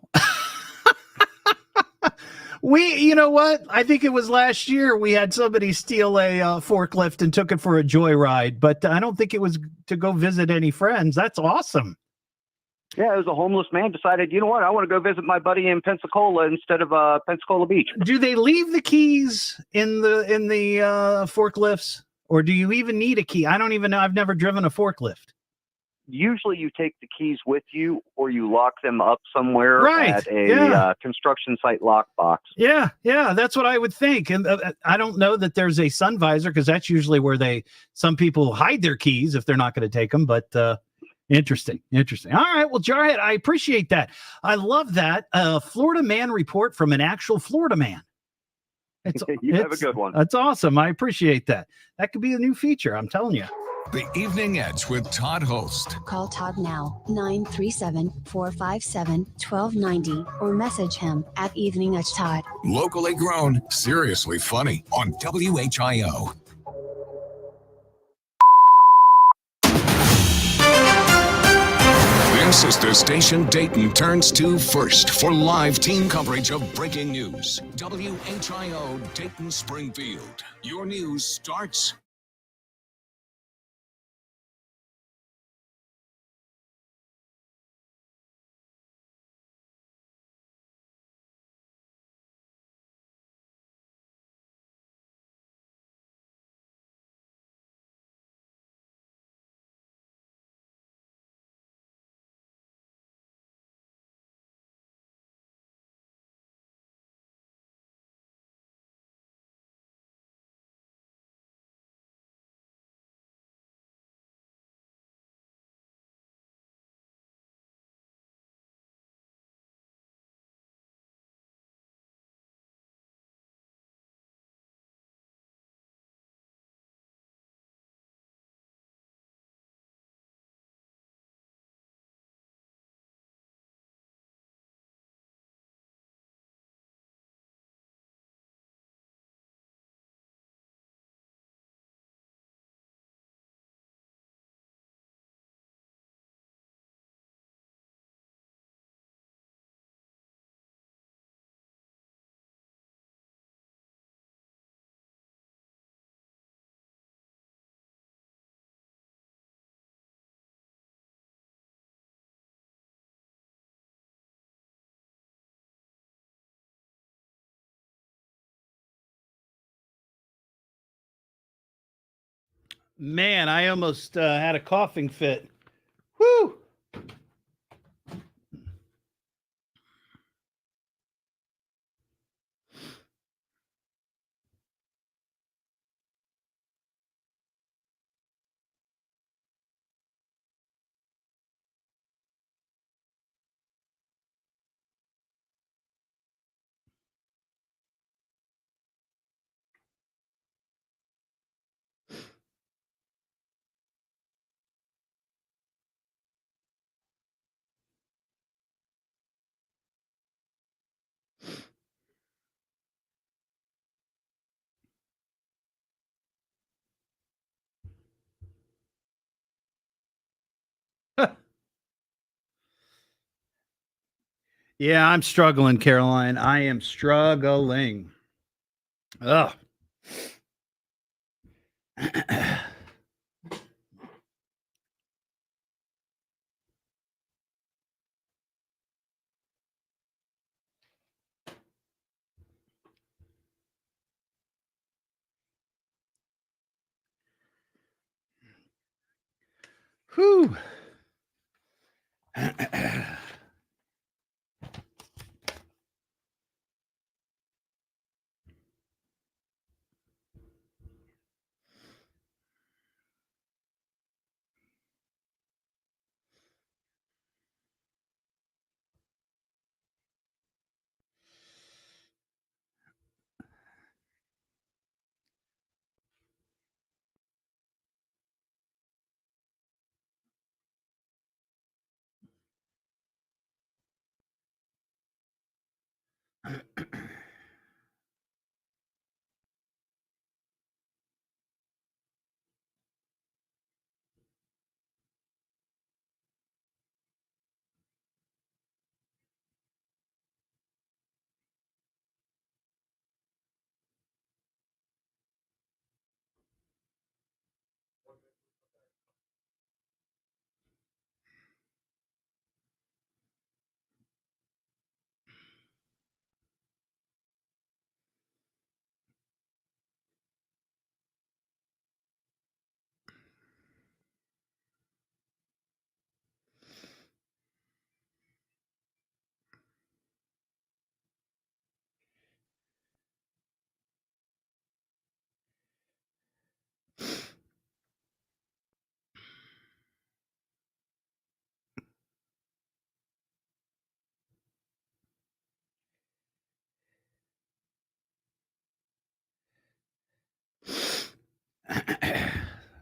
You know what? I think it was last year we had somebody steal a forklift and took it for a joyride, but I don't think it was to go visit any friends. That's awesome. Yeah, it was a homeless man decided, you know what? I want to go visit my buddy in Pensacola instead of Pensacola Beach. Do they leave the keys in the forklifts, or do you even need a key? I don't even know. I've never driven a forklift. Usually you take the keys with you or you lock them up somewhere at a construction site lockbox. Yeah, that's what I would think. And I don't know that there's a sun visor because that's usually where some people hide their keys if they're not going to take them. But interesting. All right, well, Jarhead, I appreciate that. I love that. Florida man report from an actual Florida man. You have a good one. That's awesome. I appreciate that. That could be a new feature, I'm telling you. The Evening Edge with Todd Hollst. Call Todd now, 937-457-1290, or message him at Evening Edge Todd. Locally grown, seriously funny on WHIO. This is the station Dayton turns to first for live team coverage of breaking news. WHIO Dayton Springfield. Your news starts Man, I almost had a coughing fit. Whew. Yeah, I'm struggling, Caroline. I am struggling. Ugh. Whew.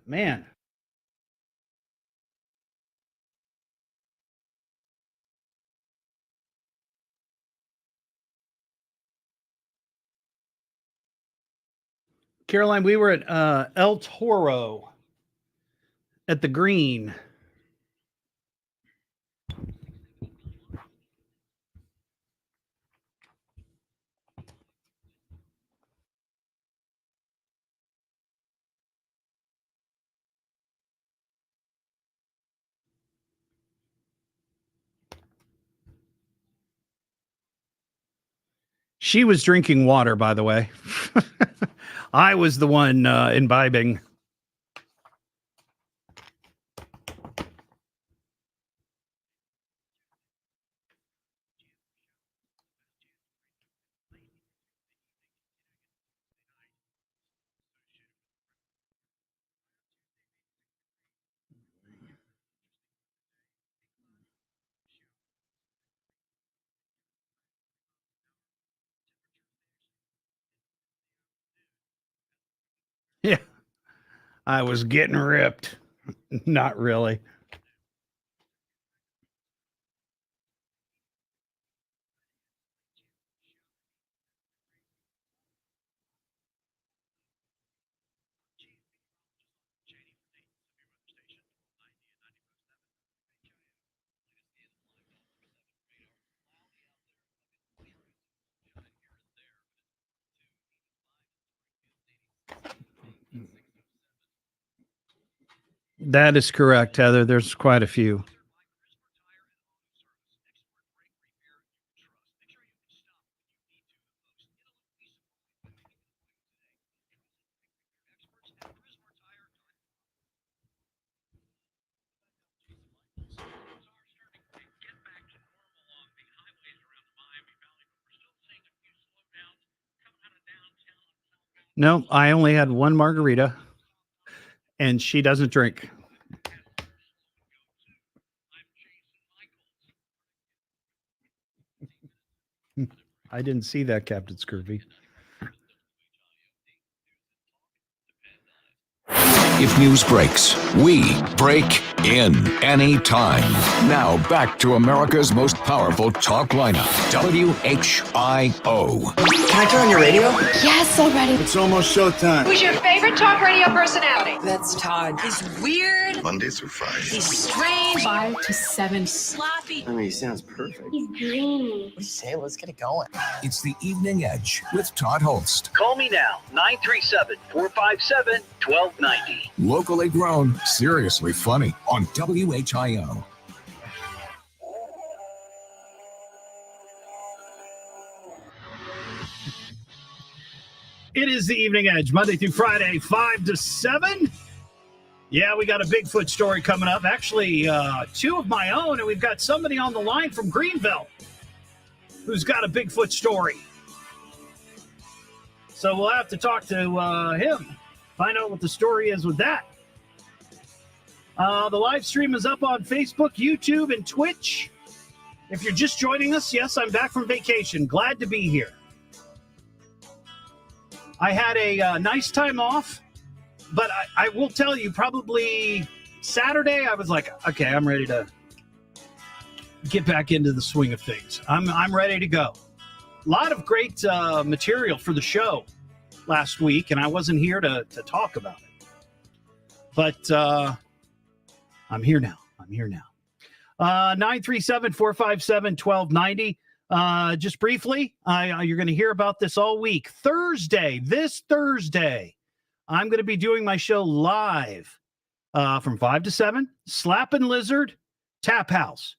Man. Caroline, we were at El Toro at the Green. She was drinking water, by the way. I was the one imbibing. Yeah, I was getting ripped. Not really. That is correct, Heather. There's quite a few. No, I only had one margarita, and she doesn't drink. I didn't see that, Captain Scurvy. If news breaks, we break in anytime. Now back to America's most powerful talk lineup, WHIO. Can I turn on your radio? Yes, already. It's almost showtime. Who's your favorite talk radio personality? That's Todd. He's weird. Monday through Friday. He's strange. 5 to 7. Sloppy. I mean, he sounds perfect. He's dreamy. What do you say? Let's get it going. It's the Evening Edge with Todd Hollst. Call me now, 937-457-1290. Locally grown, seriously funny on WHIO. It is the Evening Edge, Monday through Friday, 5 to 7. Yeah, we got a Bigfoot story coming up. Actually, two of my own, and we've got somebody on the line from Greenville who's got a Bigfoot story. So we'll have to talk to him, find out what the story is with that. The live stream is up on Facebook, YouTube, and Twitch. If you're just joining us, yes, I'm back from vacation. Glad to be here. I had a nice time off, but I will tell you, probably Saturday, I was like, okay, I'm ready to get back into the swing of things. I'm ready to go. A lot of great material for the show last week, and I wasn't here to talk about it. But I'm here now. 937-457-1290. Just briefly, you're going to hear about this all week. This Thursday, I'm going to be doing my show live from 5 to 7. Slappin' Lizard Tap House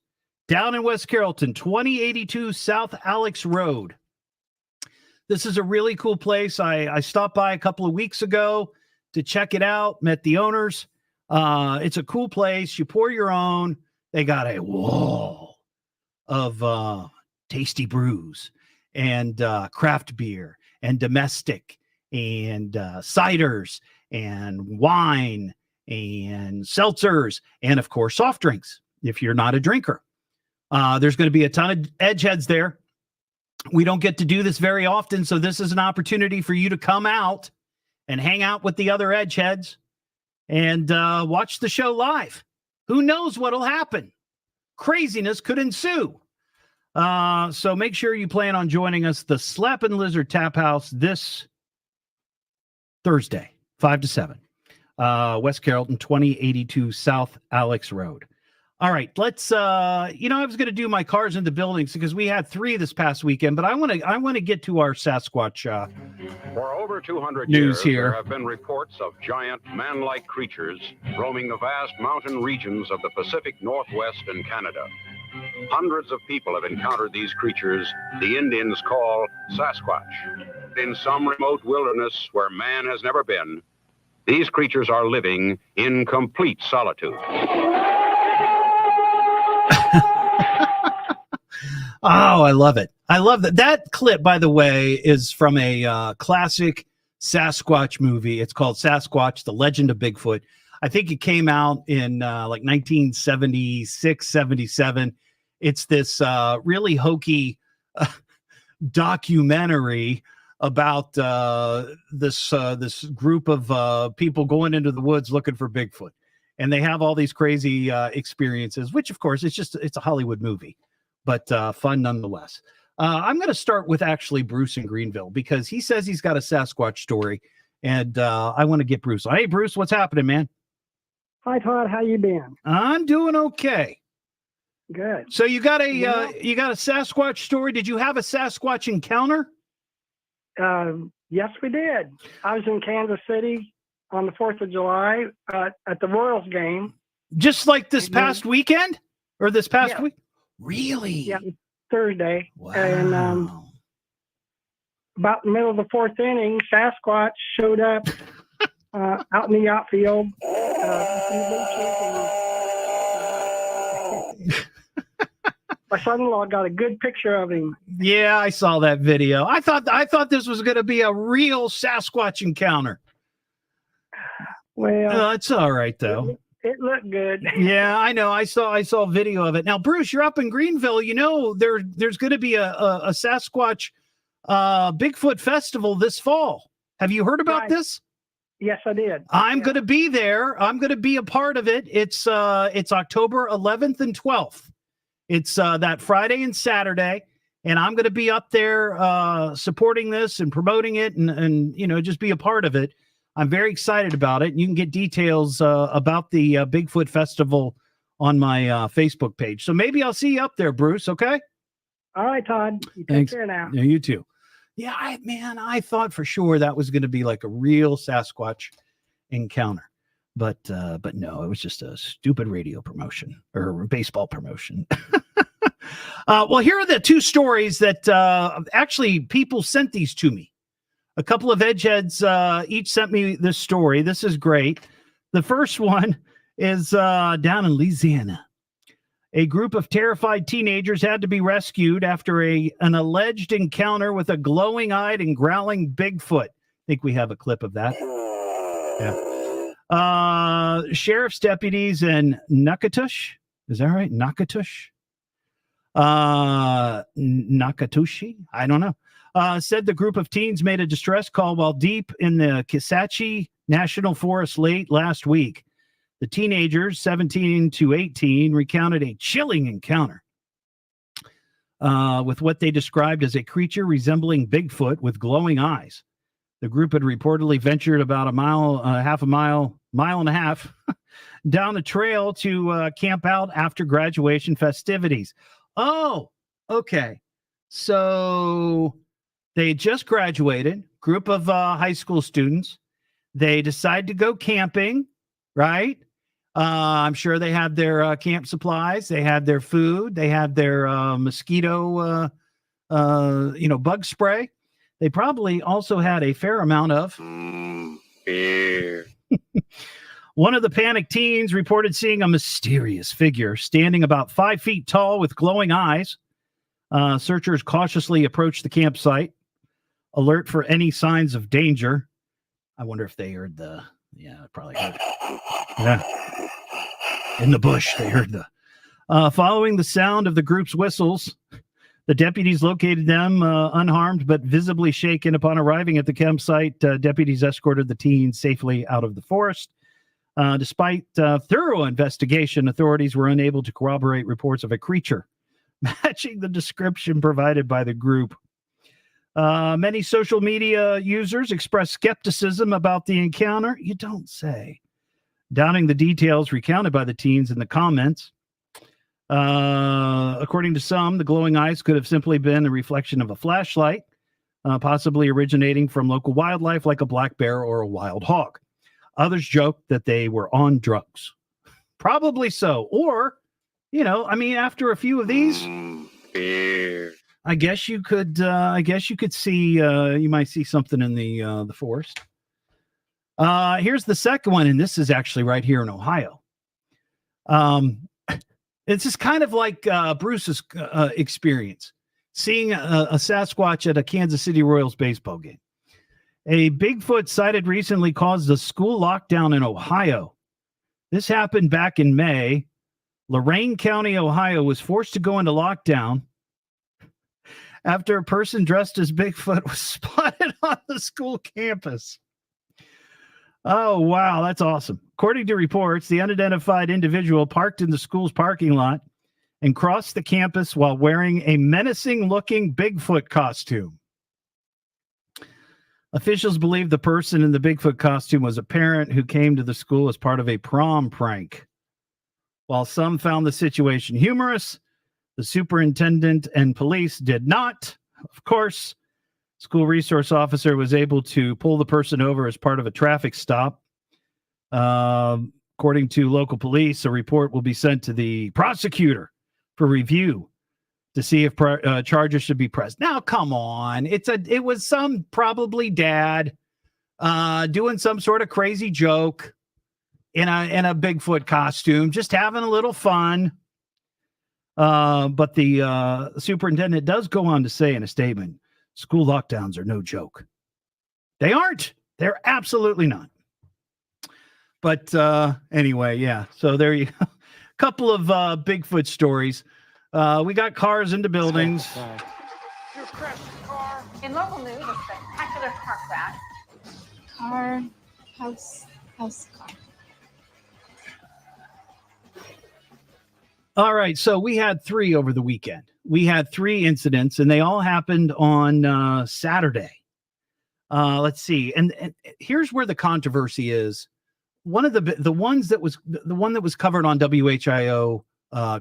down in West Carrollton, 2082 South Alex Road. This is a really cool place. I stopped by a couple of weeks ago to check it out, met the owners. It's a cool place. You pour your own. They got a wall of tasty brews and craft beer and domestic and ciders and wine and seltzers and, of course, soft drinks if you're not a drinker. There's going to be a ton of edgeheads there. We don't get to do this very often, so this is an opportunity for you to come out and hang out with the other edgeheads and watch the show live. Who knows what'll happen? Craziness could ensue. So make sure you plan on joining us, the Slappin' Lizard Tap House, this Thursday, 5 to 7. West Carrollton, 2082 South Alex Road. All right, let's I was going to do my cars in the buildings because we had 3 this past weekend, but I want to get to our Sasquatch For over 200 news years, here. There have been reports of giant man-like creatures roaming the vast mountain regions of the Pacific Northwest and Canada. Hundreds of people have encountered these creatures the Indians call Sasquatch. In some remote wilderness where man has never been, these creatures are living in complete solitude. Oh, I love it. I love that. That clip, by the way, is from a classic Sasquatch movie. It's called Sasquatch, The Legend of Bigfoot. I think it came out in like 1976, 77. It's this really hokey documentary about this group of people going into the woods looking for Bigfoot. And they have all these crazy experiences, which, of course, it's a Hollywood movie, but fun nonetheless. I'm going to start with actually Bruce in Greenville because he says he's got a Sasquatch story, and I want to get Bruce. Hey, Bruce, what's happening, man? Hi, Todd. How you been? I'm doing okay. Good. So you got a Sasquatch story. Did you have a Sasquatch encounter? Yes, we did. I was in Kansas City on the 4th of July at the Royals game. Just like this past weekend? Or this past week? Really? Yeah, Thursday. Wow. And about the middle of the 4th inning, Sasquatch showed up out in the outfield. My son-in-law got a good picture of him. Yeah, I saw that video. I thought this was going to be a real Sasquatch encounter. Well, it's all right though. It looked good. Yeah, I know. I saw a video of it. Now, Bruce, you're up in Greenville. You know there's going to be a Sasquatch Bigfoot festival this fall. Have you heard about this? Yes, I did. I'm going to be there. I'm going to be a part of it. It's October 11th and 12th. It's that Friday and Saturday, and I'm going to be up there supporting this and promoting it, and just be a part of it. I'm very excited about it. You can get details about the Bigfoot Festival on my Facebook page. So maybe I'll see you up there, Bruce. Okay. All right, Todd. You take care now. Yeah, you too. Yeah, I thought for sure that was going to be like a real Sasquatch encounter, but no, it was just a stupid radio promotion or baseball promotion. Well, here are the two stories that actually people sent these to me. A couple of edgeheads each sent me this story. This is great. The first one is down in Louisiana. A group of terrified teenagers had to be rescued after an alleged encounter with a glowing-eyed and growling Bigfoot. I think we have a clip of that. Yeah. Sheriff's deputies in Nakatush. Is that right? Nakatush? Nakatushi? I don't know. Said the group of teens made a distress call while deep in the Kisatchie National Forest late last week. The teenagers, 17 to 18, recounted a chilling encounter with what they described as a creature resembling Bigfoot with glowing eyes. The group had reportedly ventured about a mile and a half down the trail to camp out after graduation festivities. Oh, okay. So they just graduated, group of high school students. They decide to go camping, right? I'm sure they had their camp supplies. They had their food. They had their mosquito, bug spray. They probably also had a fair amount of beer. One of the panicked teens reported seeing a mysterious figure standing about 5 feet tall with glowing eyes. Searchers cautiously approached the campsite, alert for any signs of danger. I wonder if they heard probably heard it. Yeah. In the bush, they heard following the sound of the group's whistles, the deputies located them unharmed but visibly shaken. Upon arriving at the campsite, deputies escorted the teens safely out of the forest. Despite thorough investigation, authorities were unable to corroborate reports of a creature matching the description provided by the group. Many social media users expressed skepticism about the encounter. You don't say. Doubting the details recounted by the teens in the comments. According to some, the glowing eyes could have simply been a reflection of a flashlight, possibly originating from local wildlife like a black bear or a wild hog. Others joked that they were on drugs. Probably so. Or, after a few of these, I guess you could see, you might see something in the forest. Here's the second one, and this is actually right here in Ohio. It's just kind of like Bruce's experience, seeing a Sasquatch at a Kansas City Royals baseball game. A Bigfoot sighted recently caused a school lockdown in Ohio. This happened back in May. Lorain County, Ohio, was forced to go into lockdown after a person dressed as Bigfoot was spotted on the school campus. Oh, wow. That's awesome. According to reports, the unidentified individual parked in the school's parking lot and crossed the campus while wearing a menacing-looking Bigfoot costume. Officials believe the person in the Bigfoot costume was a parent who came to the school as part of a prom prank. While some found the situation humorous, the superintendent and police did not. Of course, school resource officer was able to pull the person over as part of a traffic stop. According to local police, a report will be sent to the prosecutor for review to see if charges should be pressed. Now, come on. It was some probably dad doing some sort of crazy joke in a Bigfoot costume, just having a little fun. But the superintendent does go on to say in a statement, school lockdowns are no joke. They aren't. They're absolutely not. But anyway, yeah. So there you go. Couple of Bigfoot stories. We got cars into buildings. Your crashed car. In local news, a spectacular car crash. House, car. All right. So we had 3 over the weekend. We had 3 incidents, and they all happened on Saturday. Let's see. And here's where the controversy is. One of the one that was covered on WHIO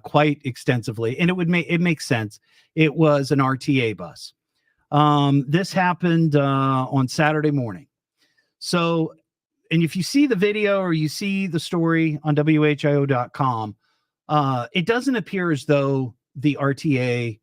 quite extensively, and it makes sense. It was an RTA bus. This happened on Saturday morning. So, and if you see the video or you see the story on WHIO.com, it doesn't appear as though the RTA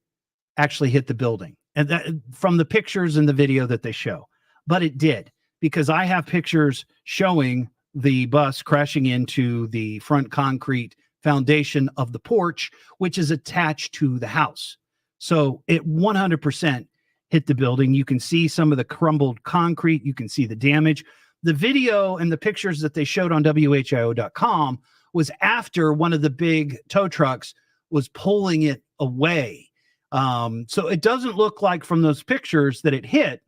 actually hit the building, and that, from the pictures and the video that they show, but it did, because I have pictures showing the bus crashing into the front concrete foundation of the porch, which is attached to the house. So it 100% hit the building. You can see some of the crumbled concrete. You can see the damage. The video and the pictures that they showed on WHIO.com was after one of the big tow trucks was pulling it away. So it doesn't look like from those pictures that it hit,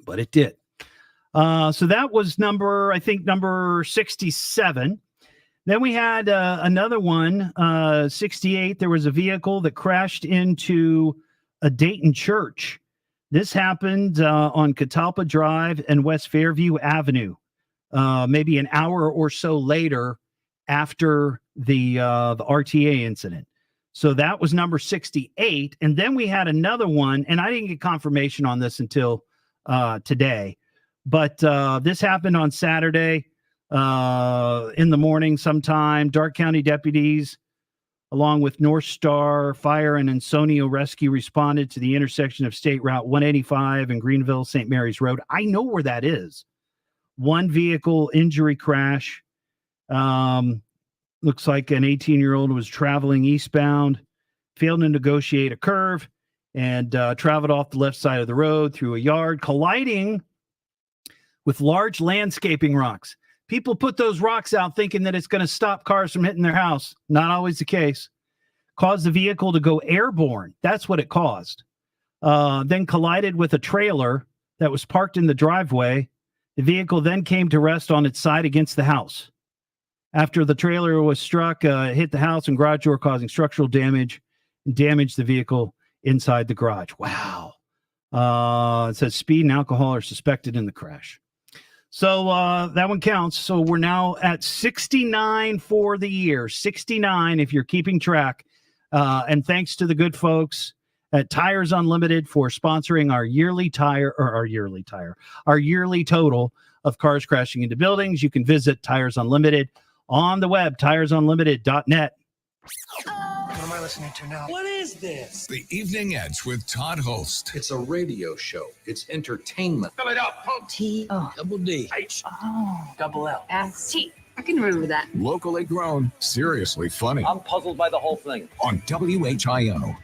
but it did. So that was number 67. Then we had another one, 68. There was a vehicle that crashed into a Dayton church. This happened on Catalpa Drive and West Fairview Avenue, maybe an hour or so later after the RTA incident. So that was number 68. And then we had another one, and I didn't get confirmation on this until today. But this happened on Saturday in the morning sometime. Dark County deputies, along with North Star Fire and Ensonio Rescue, responded to the intersection of State Route 185 and Greenville St. Mary's Road. I know where that is. One vehicle injury crash. Looks like an 18-year-old was traveling eastbound, failed to negotiate a curve, and traveled off the left side of the road through a yard, colliding with large landscaping rocks. People put those rocks out thinking that it's going to stop cars from hitting their house. Not always the case. Caused the vehicle to go airborne. That's what it caused. Then collided with a trailer that was parked in the driveway. The vehicle then came to rest on its side against the house. After the trailer was struck, it hit the house and garage door, causing structural damage and damaged the vehicle inside the garage. Wow. It says speed and alcohol are suspected in the crash. So that one counts. So we're now at 69 for the year. 69 if you're keeping track. And thanks to the good folks at Tires Unlimited for sponsoring our yearly total of cars crashing into buildings. You can visit Tires Unlimited on the web, tiresunlimited.net. What am I listening to now? What is this? The Evening Edge with Todd Hollst. It's a radio show. It's entertainment. Fill it up, folks. T-O-double-D. H. Oh, double L. S-T. I can remember that. Locally grown, seriously funny. I'm puzzled by the whole thing. On WHIO.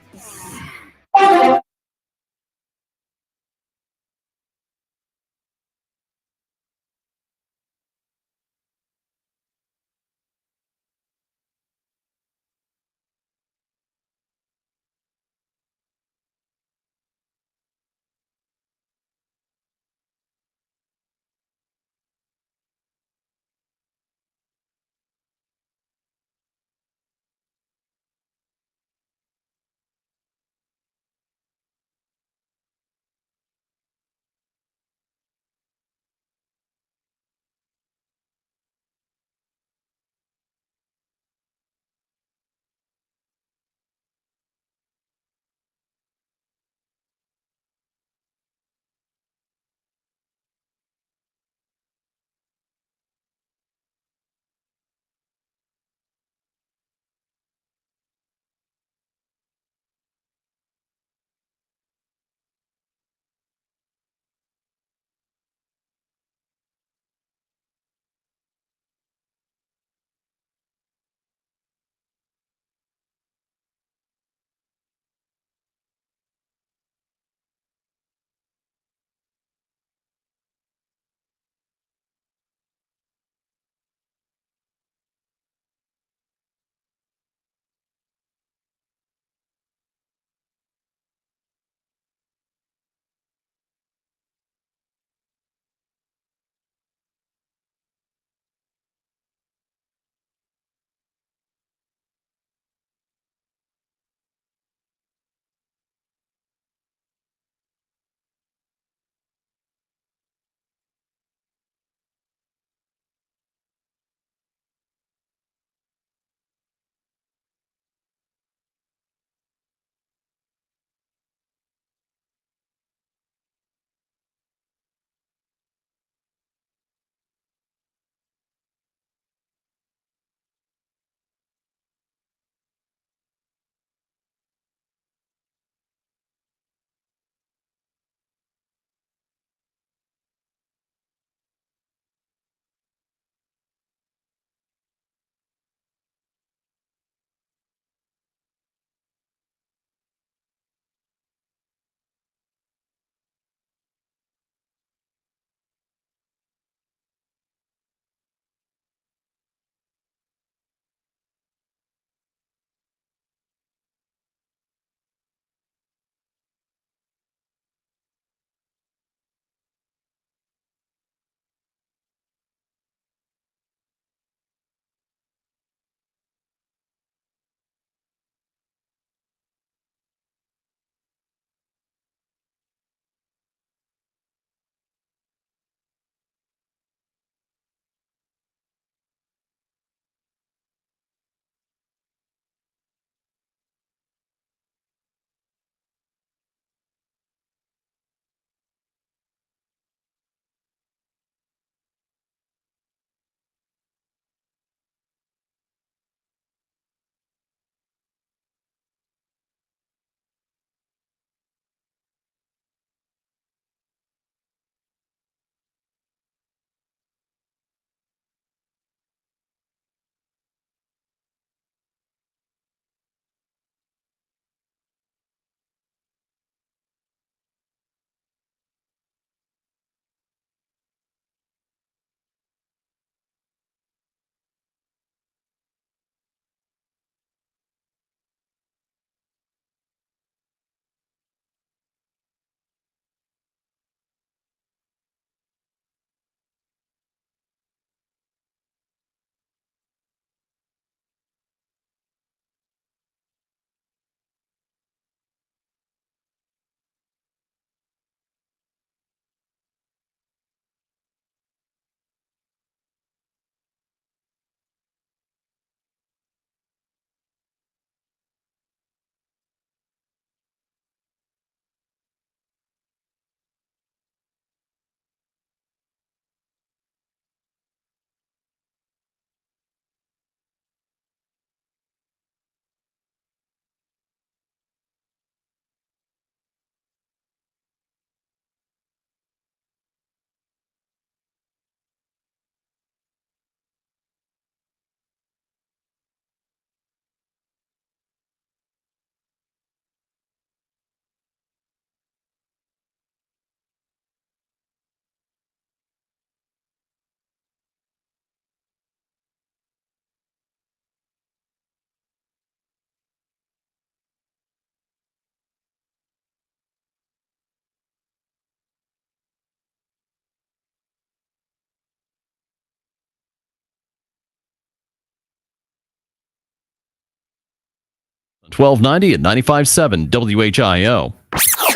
1290 and 95.7 WHIO.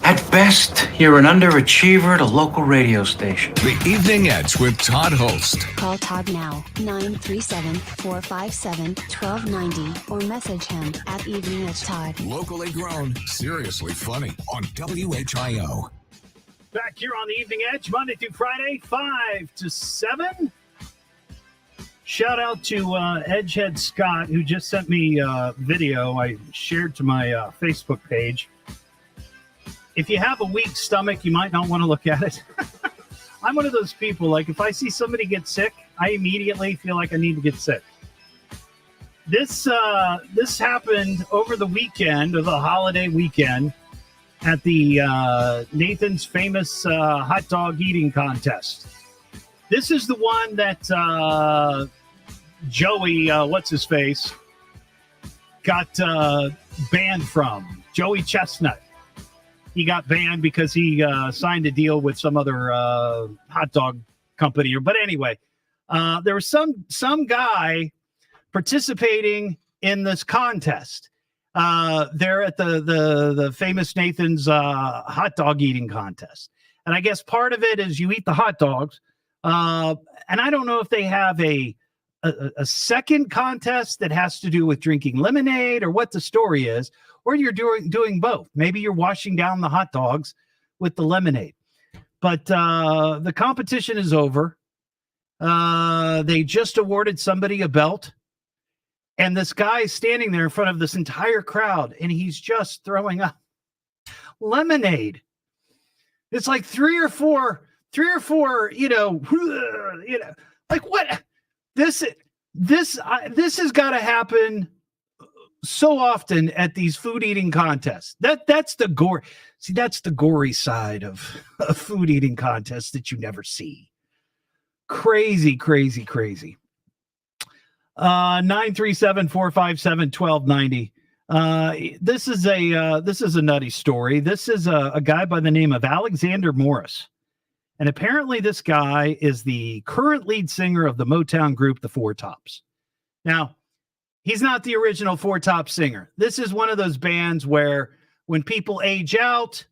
At best, you're an underachiever at a local radio station. The Evening Edge with Todd Hollst. Call Todd now, 937-457-1290, or message him at Evening Edge Todd. Locally grown, seriously funny on WHIO. Back here on the Evening Edge, Monday through Friday, 5 to 7. Shout out to Edgehead Scott, who just sent me a video I shared to my Facebook page. If you have a weak stomach, you might not want to look at it. I'm one of those people, like if I see somebody get sick, I immediately feel like I need to get sick. This happened over the weekend, or the holiday weekend, at the Nathan's famous hot dog eating contest. This is the one that Joey, what's-his-face, got banned from. Joey Chestnut. He got banned because he signed a deal with some other hot dog company. But anyway, there was some guy participating in this contest. They're at the famous Nathan's hot dog eating contest. And I guess part of it is you eat the hot dogs. And I don't know if they have a second contest that has to do with drinking lemonade or what the story is. Or you're doing both. Maybe you're washing down the hot dogs with the lemonade. But the competition is over. They just awarded somebody a belt. And this guy is standing there in front of this entire crowd, and he's just throwing up lemonade. It's like three or four, like what? This has got to happen so often at these food eating contests. That's the gore. See, that's the gory side of a food eating contest that you never see. Crazy. 937-457-1290. This is a nutty story. This is a guy by the name of Alexander Morris. And apparently this guy is the current lead singer of the Motown group, the Four Tops. Now, he's not the original Four Top singer. This is one of those bands where when people age out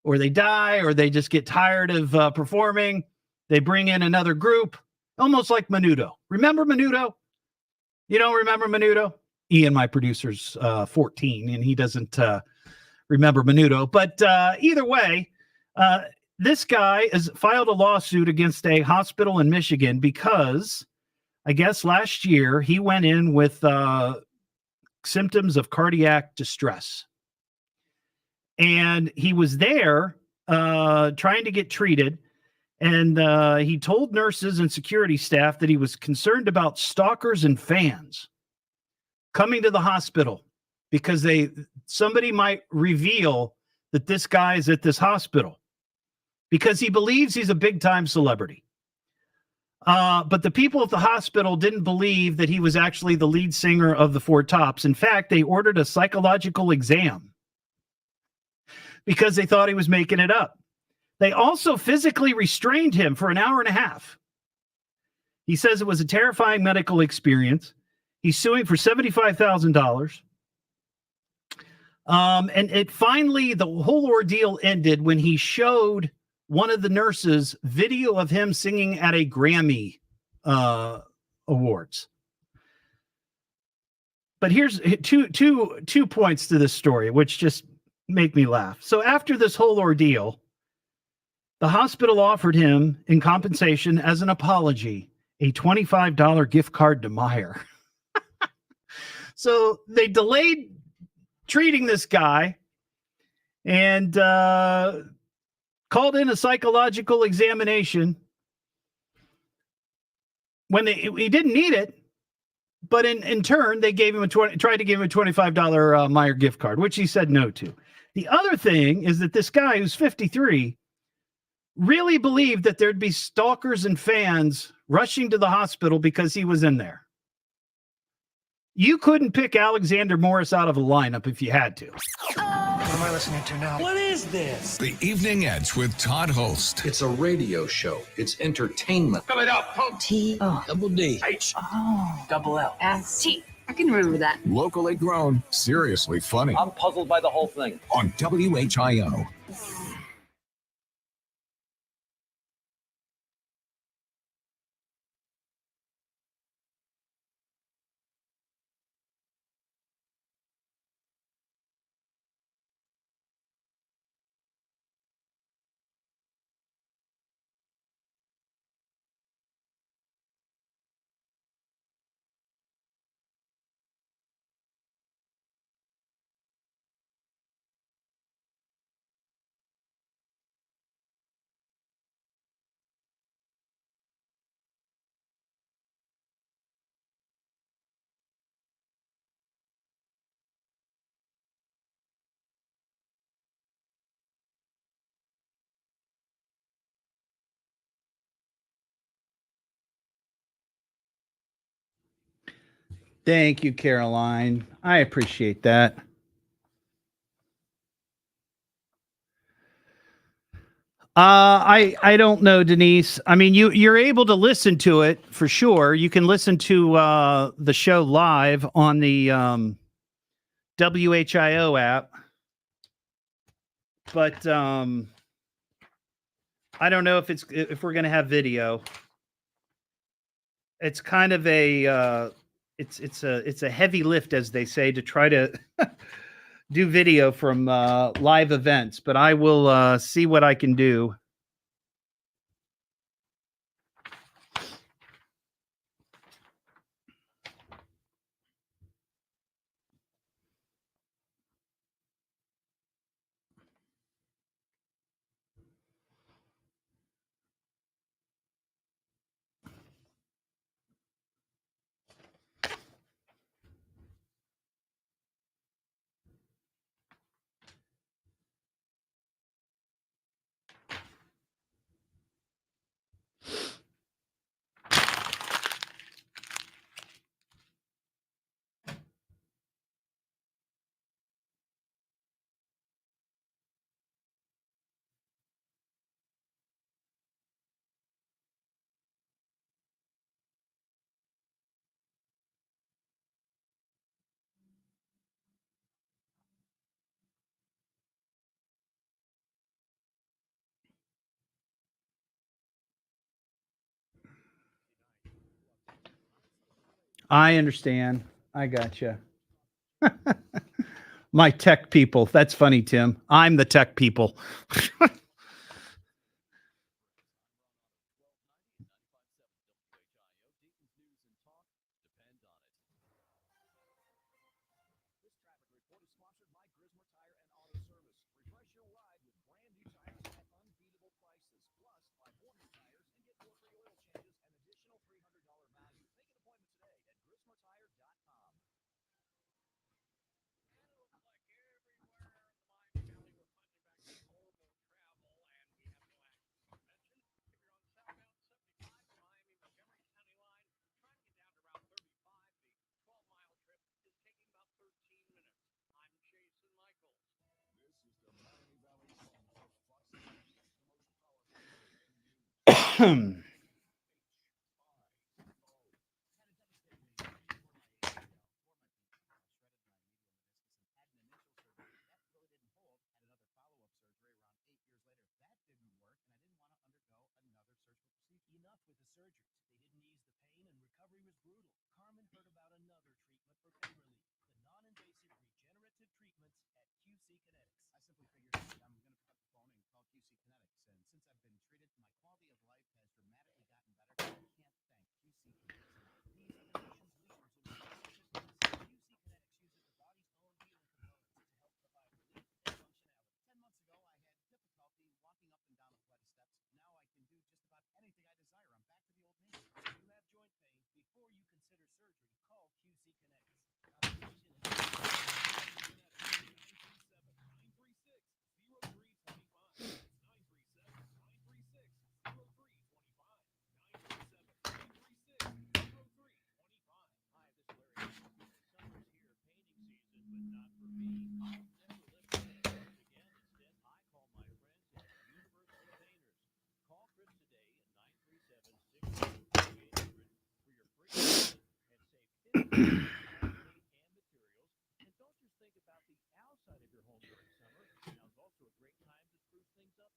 or they die or they just get tired of performing, they bring in another group, almost like Menudo. Remember Menudo? You don't remember Menudo? Ian, my producer's 14, and he doesn't remember Menudo. But either way, this guy has filed a lawsuit against a hospital in Michigan because I guess last year he went in with symptoms of cardiac distress. And he was there trying to get treated. And he told nurses and security staff that he was concerned about stalkers and fans coming to the hospital because somebody might reveal that this guy is at this hospital because he believes he's a big-time celebrity. But the people at the hospital didn't believe that he was actually the lead singer of the Four Tops. In fact, they ordered a psychological exam because they thought he was making it up. They also physically restrained him for an hour and a half. He says it was a terrifying medical experience. He's suing for $75,000. And it finally, the whole ordeal ended when he showed one of the nurses video of him singing at a Grammy awards. But here's two points to this story, which just make me laugh. So after this whole ordeal, the hospital offered him, in compensation as an apology, a $25 gift card to Meijer. So they delayed treating this guy and called in a psychological examination when he didn't need it. But in turn, they gave him tried to give him a $25 Meijer gift card, which he said no to. The other thing is that this guy who's 53 really believed that there'd be stalkers and fans rushing to the hospital because he was in there. You couldn't pick Alexander Morris out of a lineup if you had to. What am I listening to now? What is this? The Evening Edge with Todd Hollst. It's a radio show. It's entertainment. Fill it up. T-O-double-D. H. Oh. Double L. S-T. I can remember that. Locally grown, seriously funny. I'm puzzled by the whole thing. On WHIO. Thank you, Caroline. I appreciate that. I don't know, Denise. I mean, you're able to listen to it for sure. You can listen to the show live on the WHIO app, but I don't know if we're gonna have video. It's kind of a it's a heavy lift, as they say, to try to do video from live events, but I will see what I can do. I understand. I gotcha. My tech people. That's funny, Tim. I'm the tech people.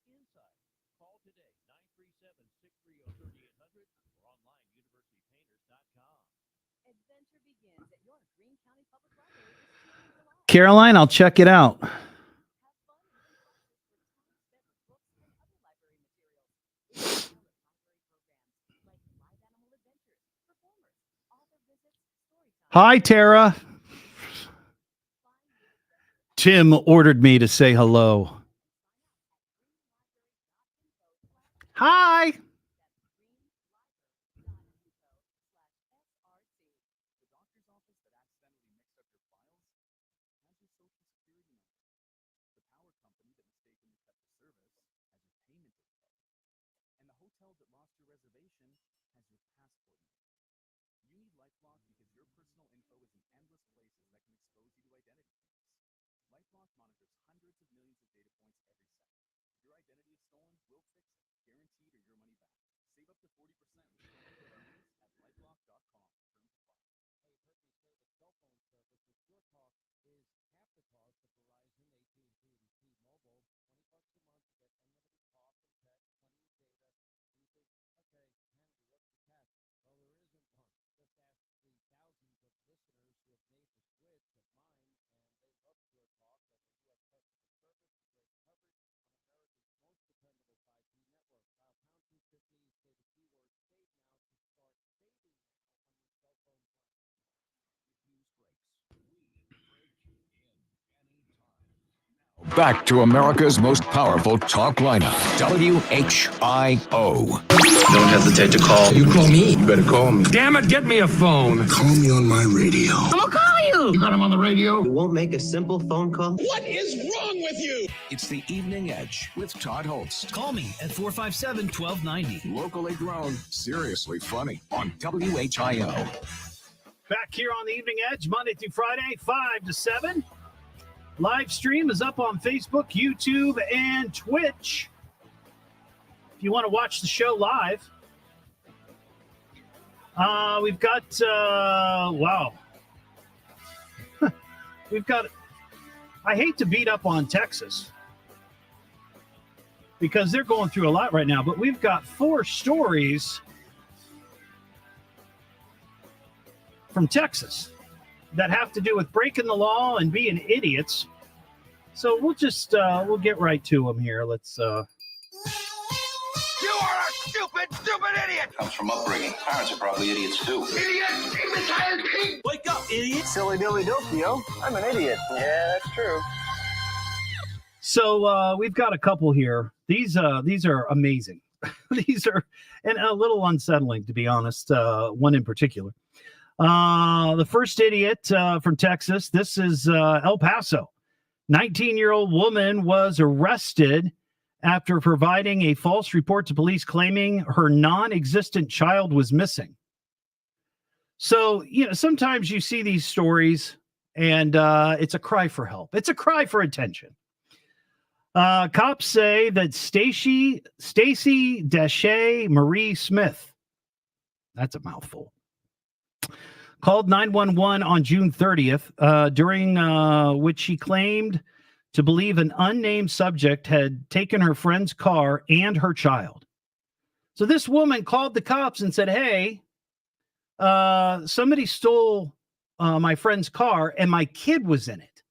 inside. Call today, 937-630-3800 or online, universitypainters.com. Adventure begins at your Greene County Public Library this June and July. Caroline, I'll check it out. Hi, Tara. Tim ordered me to say hello. Hi. Back to America's most powerful talk lineup, WHIO. Don't hesitate to call. You call me. You better call me. Damn it, get me a phone. Call me on my radio. I'm gonna call you. You got him on the radio? You won't make a simple phone call? What is wrong with you? It's the Evening Edge with Todd Hollst. Call me at 457-1290. Locally grown, seriously funny on WHIO. Back here on the Evening Edge, Monday through Friday, 5 to 7. Live stream is up on Facebook, YouTube, and Twitch. If you want to watch the show live, we've got, wow. We've got, I hate to beat up on Texas because they're going through a lot right now, but we've got 4 stories from Texas that have to do with breaking the law and being idiots. So we'll just, we'll get right to them here. Let's, You are a stupid, stupid idiot! Comes from upbringing. Parents are probably idiots too. Idiot! Imbecile pig! Wake up, idiot! Silly dilly dilly, I'm an idiot. Yeah, that's true. So we've got a couple here. These are amazing. These are, and a little unsettling, to be honest, one in particular. The first idiot from Texas, this is El Paso. 19-year-old woman was arrested after providing a false report to police claiming her non-existent child was missing. So, you know, sometimes you see these stories and it's a cry for help. It's a cry for attention. Cops say that Stacy Deshay Marie Smith, that's a mouthful, called 911 on June 30th, during which she claimed to believe an unnamed subject had taken her friend's car and her child. So this woman called the cops and said, hey, somebody stole my friend's car and my kid was in it.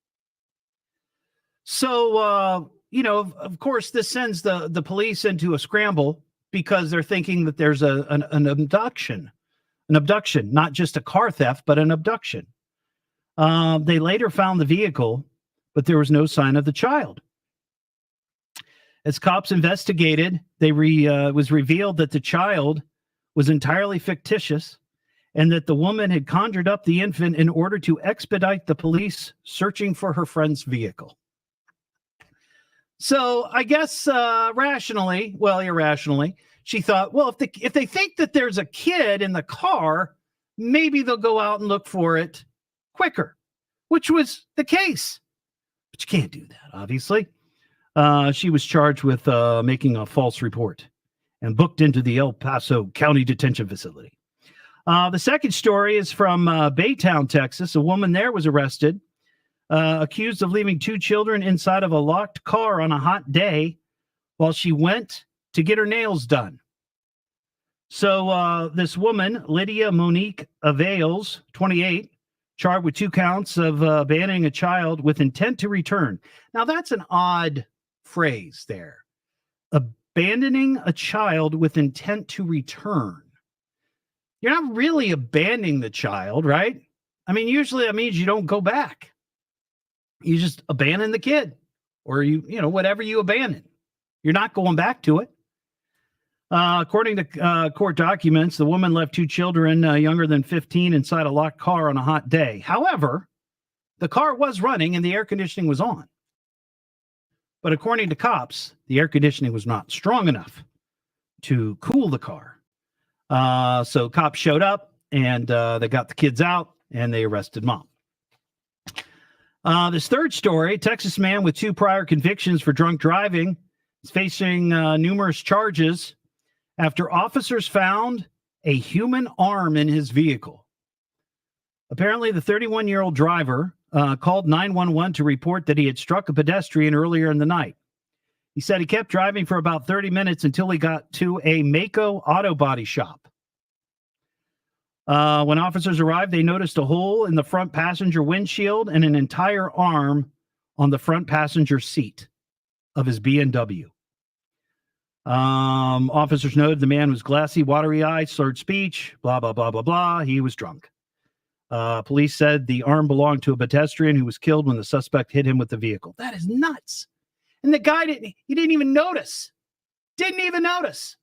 So, you know, of course, this sends the police into a scramble because they're thinking that there's an abduction. An abduction, not just a car theft, but an abduction. They later found the vehicle, but there was no sign of the child. As cops investigated, it was revealed that the child was entirely fictitious and that the woman had conjured up the infant in order to expedite the police searching for her friend's vehicle. So I guess irrationally, she thought, well, if they think that there's a kid in the car, maybe they'll go out and look for it quicker, which was the case. But you can't do that, obviously. She was charged with making a false report and booked into the El Paso County Detention Facility. The second story is from Baytown, Texas. A woman there was arrested, accused of leaving 2 children inside of a locked car on a hot day while she went to get her nails done. So this woman, Lydia Monique Avails, 28, charged with 2 counts of abandoning a child with intent to return. Now, that's an odd phrase there. Abandoning a child with intent to return. You're not really abandoning the child, right? I mean, usually that means you don't go back. You just abandon the kid, or whatever you abandon. You're not going back to it. According to court documents, the woman left 2 children younger than 15 inside a locked car on a hot day. However, the car was running and the air conditioning was on. But according to cops, the air conditioning was not strong enough to cool the car. So cops showed up and they got the kids out and they arrested mom. This third story, Texas man with 2 prior convictions for drunk driving is facing numerous charges after officers found a human arm in his vehicle. Apparently, the 31-year-old driver called 911 to report that he had struck a pedestrian earlier in the night. He said he kept driving for about 30 minutes until he got to a Mako auto body shop. When officers arrived, they noticed a hole in the front passenger windshield and an entire arm on the front passenger seat of his BMW. Officers noted the man was glassy, watery eyed, slurred speech, blah, blah, blah, blah, blah. He was drunk. Police said the arm belonged to a pedestrian who was killed when the suspect hit him with the vehicle. That is nuts. And the guy didn't even notice. Didn't even notice.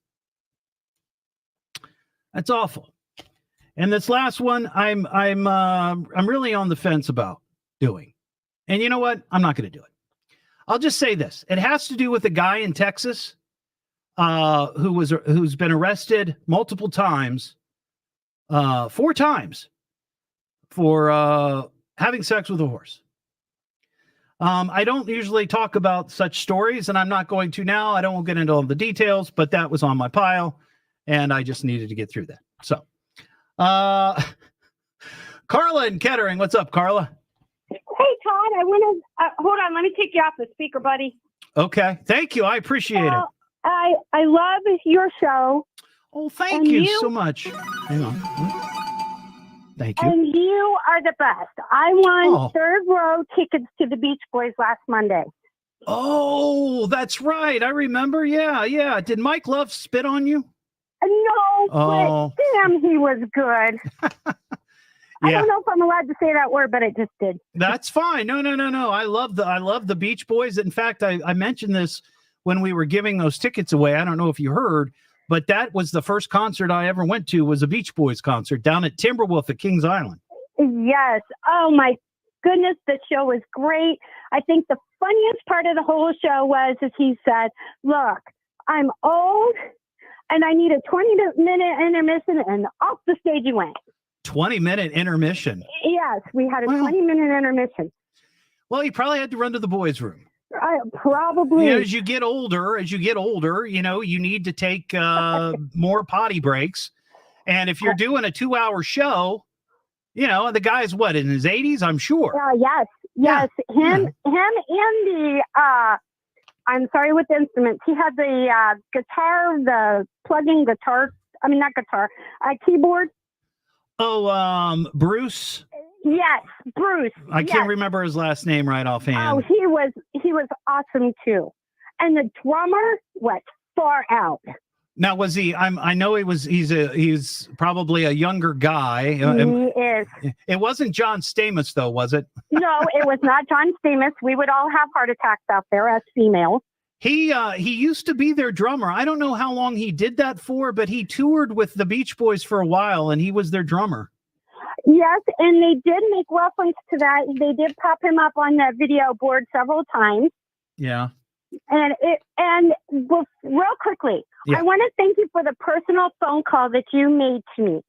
That's awful. And this last one, I'm really on the fence about doing. And you know what? I'm not going to do it. I'll just say this. It has to do with a guy in Texas who's been arrested multiple times, 4 times for having sex with a horse. I don't usually talk about such stories, and I'm not going to now. I don't get into all the details, but that was on my pile, and I just needed to get through that. So, Carla in Kettering. What's up, Carla? Hey, Todd. I want to hold on. Let me take you off the speaker, buddy. Okay. Thank you. I appreciate it. I love your show. Oh, thank you so much. Hang on. Thank you. And you are the best. I won 3rd row tickets to the Beach Boys last Monday. Oh, that's right. I remember. Yeah. Did Mike Love spit on you? No, but damn, he was good. I don't know if I'm allowed to say that word, but it just did. That's fine. No. I love the Beach Boys. In fact, I mentioned this when we were giving those tickets away. I don't know if you heard, but that was the first concert I ever went to, was a Beach Boys concert down at Timberwolf at Kings Island. Yes. Oh my goodness, the show was great. I think the funniest part of the whole show was he said, "Look, I'm old and I need a 20-minute intermission," and off the stage he went. 20-minute intermission. Yes, we had a 20-minute intermission. Well, he probably had to run to the boys' room. Probably. As you get older, you need to take more potty breaks. And if you're doing a 2-hour show, the guy's what, in his 80s, I'm sure. Yes. Him and the I'm sorry, with the instruments. He had the guitar, the plug-in guitar. I mean, not guitar, keyboard. Oh, Bruce. Yes, Bruce. I can't remember his last name right offhand. Oh, he was awesome too, and the drummer went far out. Now, was he? I know he was. He's probably a younger guy. He is. It wasn't John Stamos, though, was it? No, it was not John Stamos. We would all have heart attacks out there as females. He used to be their drummer. I don't know how long he did that for, but he toured with the Beach Boys for a while, and he was their drummer. Yes, and they did make reference to that. They did pop him up on the video board several times. Yeah. And real quickly, I want to thank you for the personal phone call that you made to me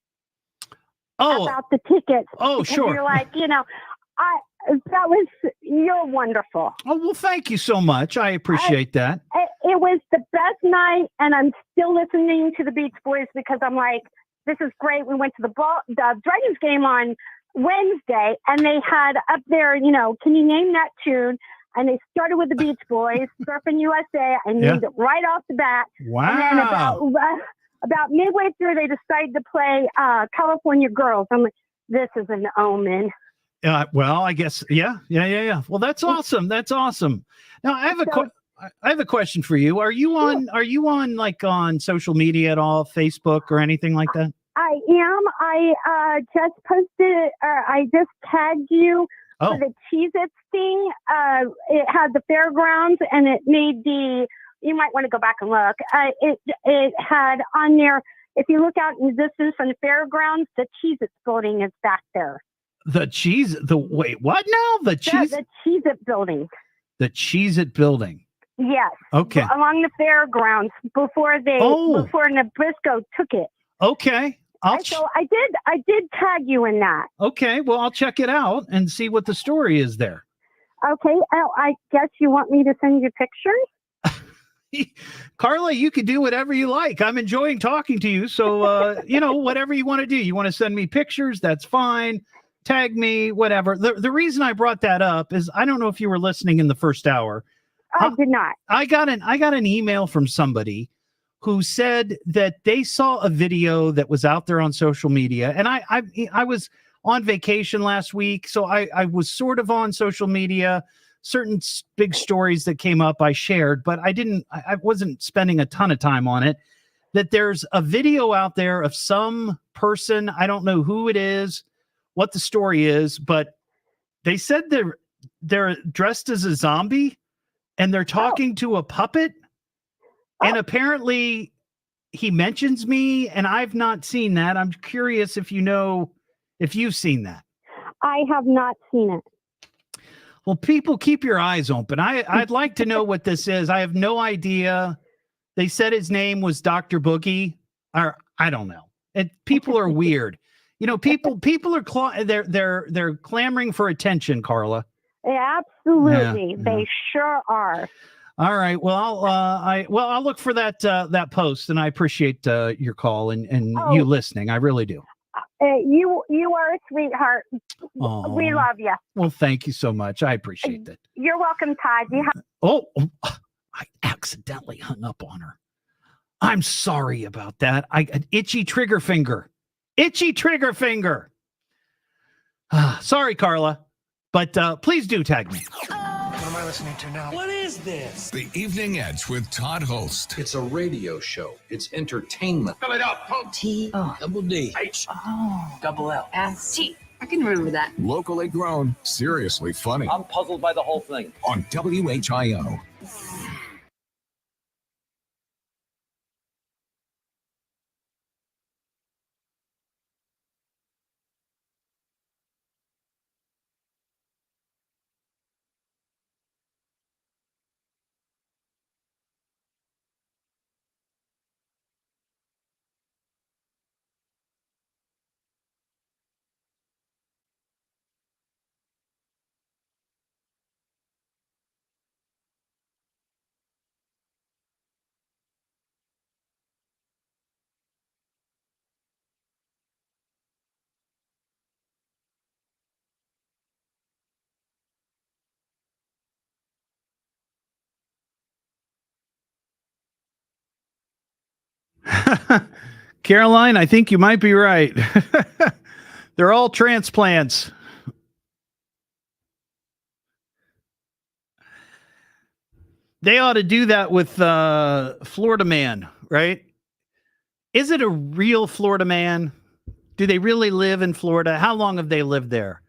about the tickets. Oh, sure. You're like, you're wonderful. Oh, well, thank you so much. I appreciate that. It was the best night, and I'm still listening to the Beach Boys because I'm like, this is great. We went to the Dragons game on Wednesday, and they had up there, can you name that tune? And they started with the Beach Boys, Surfing USA. I named it right off the bat. Wow. And then about midway through, they decided to play California Girls. I'm like, this is an omen. Well, I guess, yeah. Well, that's awesome. That's awesome. Now, I have a question for you. Are you on like on social media at all, Facebook or anything like that? I am. I just posted, I just tagged you for the Cheez-Its thing. It had the fairgrounds and it made you might want to go back and look. It had on there, if you look out in the distance from the fairgrounds, the Cheez-Its building is back there. Wait, what now? The Cheez-It building. The Cheez-It building. Yes. Okay. Along the fairgrounds before Nabisco took it. Okay. So I did tag you in that. Okay. Well, I'll check it out and see what the story is there. Okay. I guess you want me to send you pictures? Carla, you could do whatever you like. I'm enjoying talking to you. So, whatever you want to do. You want to send me pictures? That's fine. Tag me, whatever. The reason I brought that up is I don't know if you were listening in the first hour. I did not. I got an email from somebody who said that they saw a video that was out there on social media. And I was on vacation last week, so I was sort of on social media. Certain big stories that came up I shared, but I wasn't spending a ton of time on it. That there's a video out there of some person, I don't know who it is, what the story is, but they said they're dressed as a zombie and they're talking to a puppet. And apparently he mentions me and I've not seen that. I'm curious if you've seen that. I have not seen it. Well, people, keep your eyes open. I'd like to know what this is. I have no idea. They said his name was Dr. Boogie, or I don't know. People are weird. People are they're clamoring for attention, Carla. Absolutely, Yeah. They sure are. All right. Well, I'll look for that post, and I appreciate your call and you listening. I really do. You are a sweetheart. Aww. We love you. Well, thank you so much. I appreciate that. You're welcome, Todd. I accidentally hung up on her. I'm sorry about that. Itchy trigger finger. Sorry, Carla, but please do tag me. What am I listening to now? What is this? The Evening Edge with Todd Hollst. It's a radio show. It's entertainment. Fill it up. Double D. H. Double L. S-T. I can remember that. Locally grown, seriously funny. I'm puzzled by the whole thing. On WHIO. Caroline, I think you might be right. They're all transplants. They ought to do that with Florida Man, right? Is it a real Florida man? Do they really live in Florida? How long have they lived there?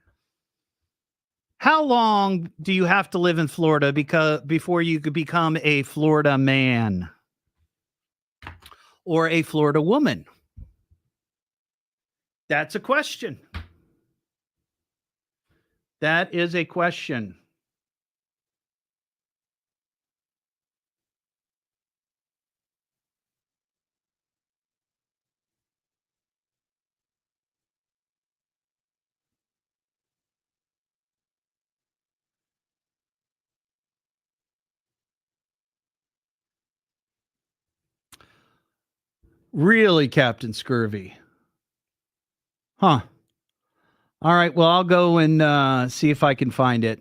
How long do you have to live in Florida before you could become a Florida man? Or a Florida woman? That's a question. That is a question. Really, Captain Scurvy? Huh. All right. Well, I'll go and see if I can find it.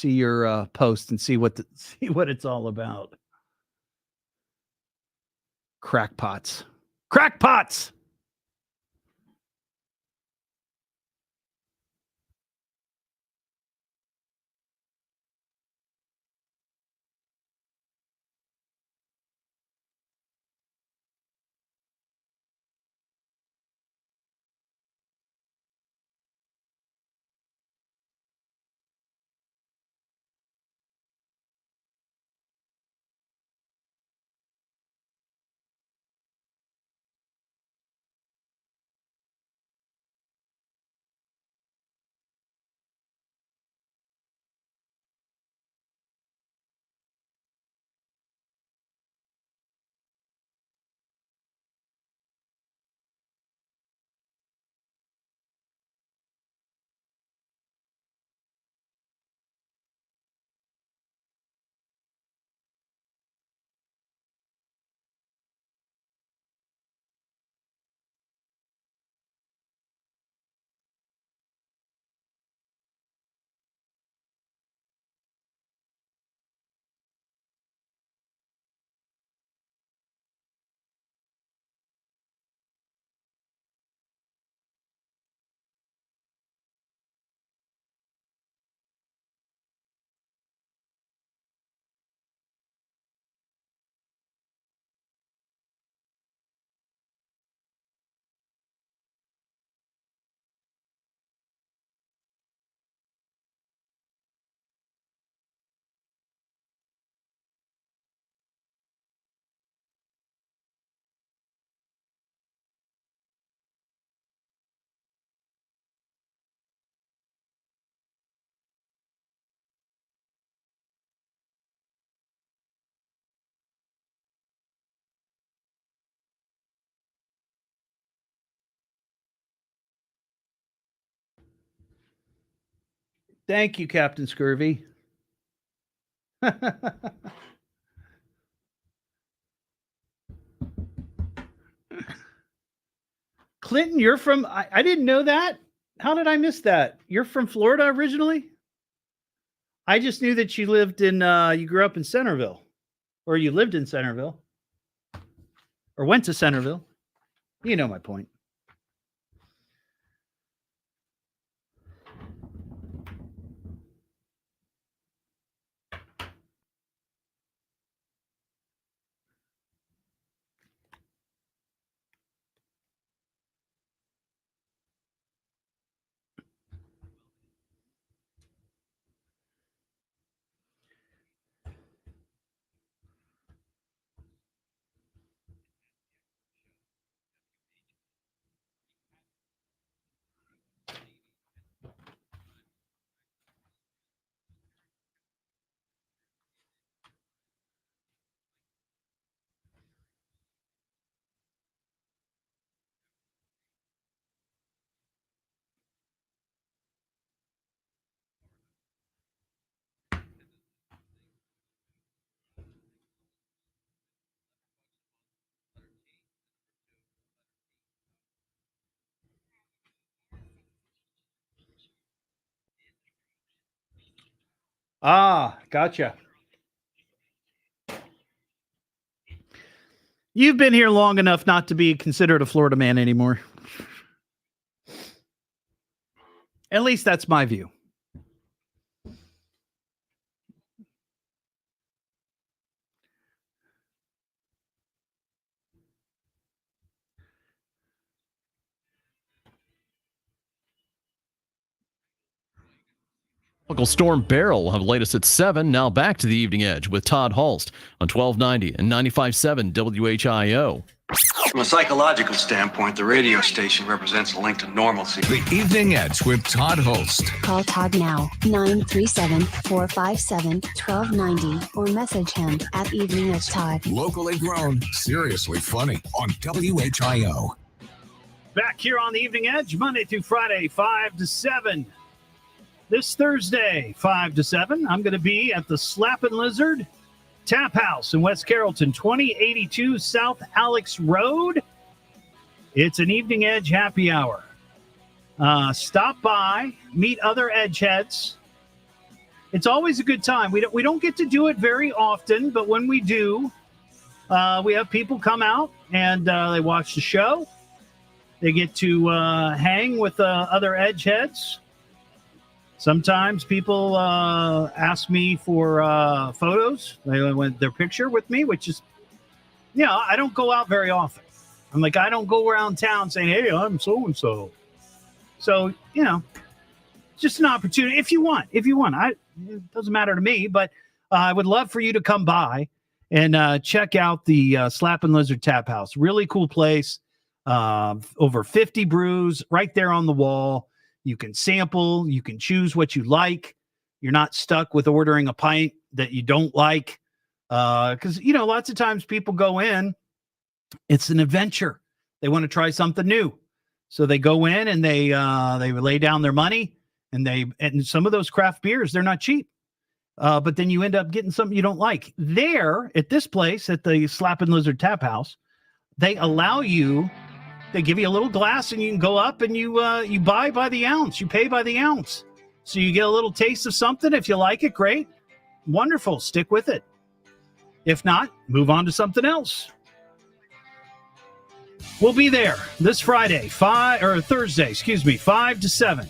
your post and see what it's all about. Crackpots. Crackpots. Thank you, Captain Scurvy. Clinton, you're from, I didn't know that. How did I miss that? You're from Florida originally? I just knew that you lived in, you grew up in Centerville, or you lived in Centerville, or went to Centerville. You know my point. Ah, gotcha. You've been here long enough not to be considered a Florida man anymore. At least that's my view. Tropical Storm Beryl will have the latest at 7. Now back to the Evening Edge with Todd Hollst on 1290 and 95.7 WHIO. From a psychological standpoint, the radio station represents a link to normalcy. The Evening Edge with Todd Hollst. Call Todd now, 937-457-1290, or message him at Evening Edge Todd. Locally grown, seriously funny on WHIO. Back here on the Evening Edge, Monday through Friday, 5 to 7. This Thursday, 5 to 7, I'm going to be at the Slappin' Lizard Tap House in West Carrollton, 2082 South Alex Road. It's an Evening Edge happy hour. Stop by, meet other Edge heads. it's always a good time. We don't get to do it very often, but when we do, we have people come out and they watch the show. They get to hang with other edge heads. Sometimes people ask me for photos. They want their picture with me, which is, I don't go out very often. I'm like, I don't go around town saying, hey, I'm so-and-so. So, just an opportunity. If you want, it doesn't matter to me, but I would love for you to come by and check out the Slappin' Lizard Tap House. Really cool place. Over 50 brews right there on the wall. You can sample. You can choose what you like. You're not stuck with ordering a pint that you don't like. Because, lots of times people go in. It's an adventure. They want to try something new. So they go in and they lay down their money. And some of those craft beers, they're not cheap. But then you end up getting something you don't like. There, at this place, at the Slappin' Lizard Tap House, they allow you, they give you a little glass and you can go up and you buy by the ounce. You pay by the ounce. So you get a little taste of something. If you like it, great. Wonderful. Stick with it. If not, move on to something else. We'll be there this Thursday, 5 to 7.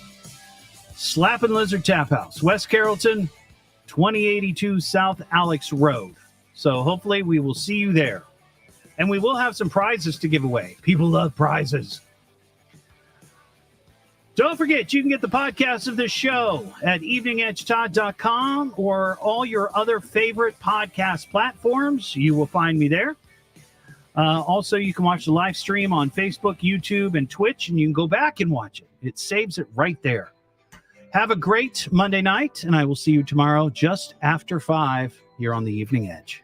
Slappin' Lizard Tap House, West Carrollton, 2082 South Alex Road. So hopefully we will see you there. And we will have some prizes to give away. People love prizes. Don't forget, you can get the podcast of this show at eveningedgetodd.com or all your other favorite podcast platforms. You will find me there. Also, you can watch the live stream on Facebook, YouTube, and Twitch, and you can go back and watch it. It saves it right there. Have a great Monday night, and I will see you tomorrow just after 5 here on the Evening Edge.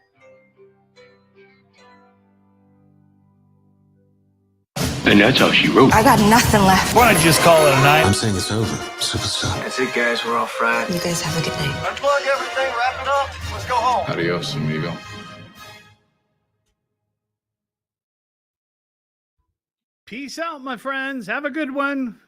And that's all she wrote. I got nothing left. Why don't you just call it a night? I'm saying it's over, superstar. That's it, guys. We're all fried. You guys have a good night. Unplug everything, wrap it up. Let's go home. Adios, amigo. Peace out, my friends. Have a good one.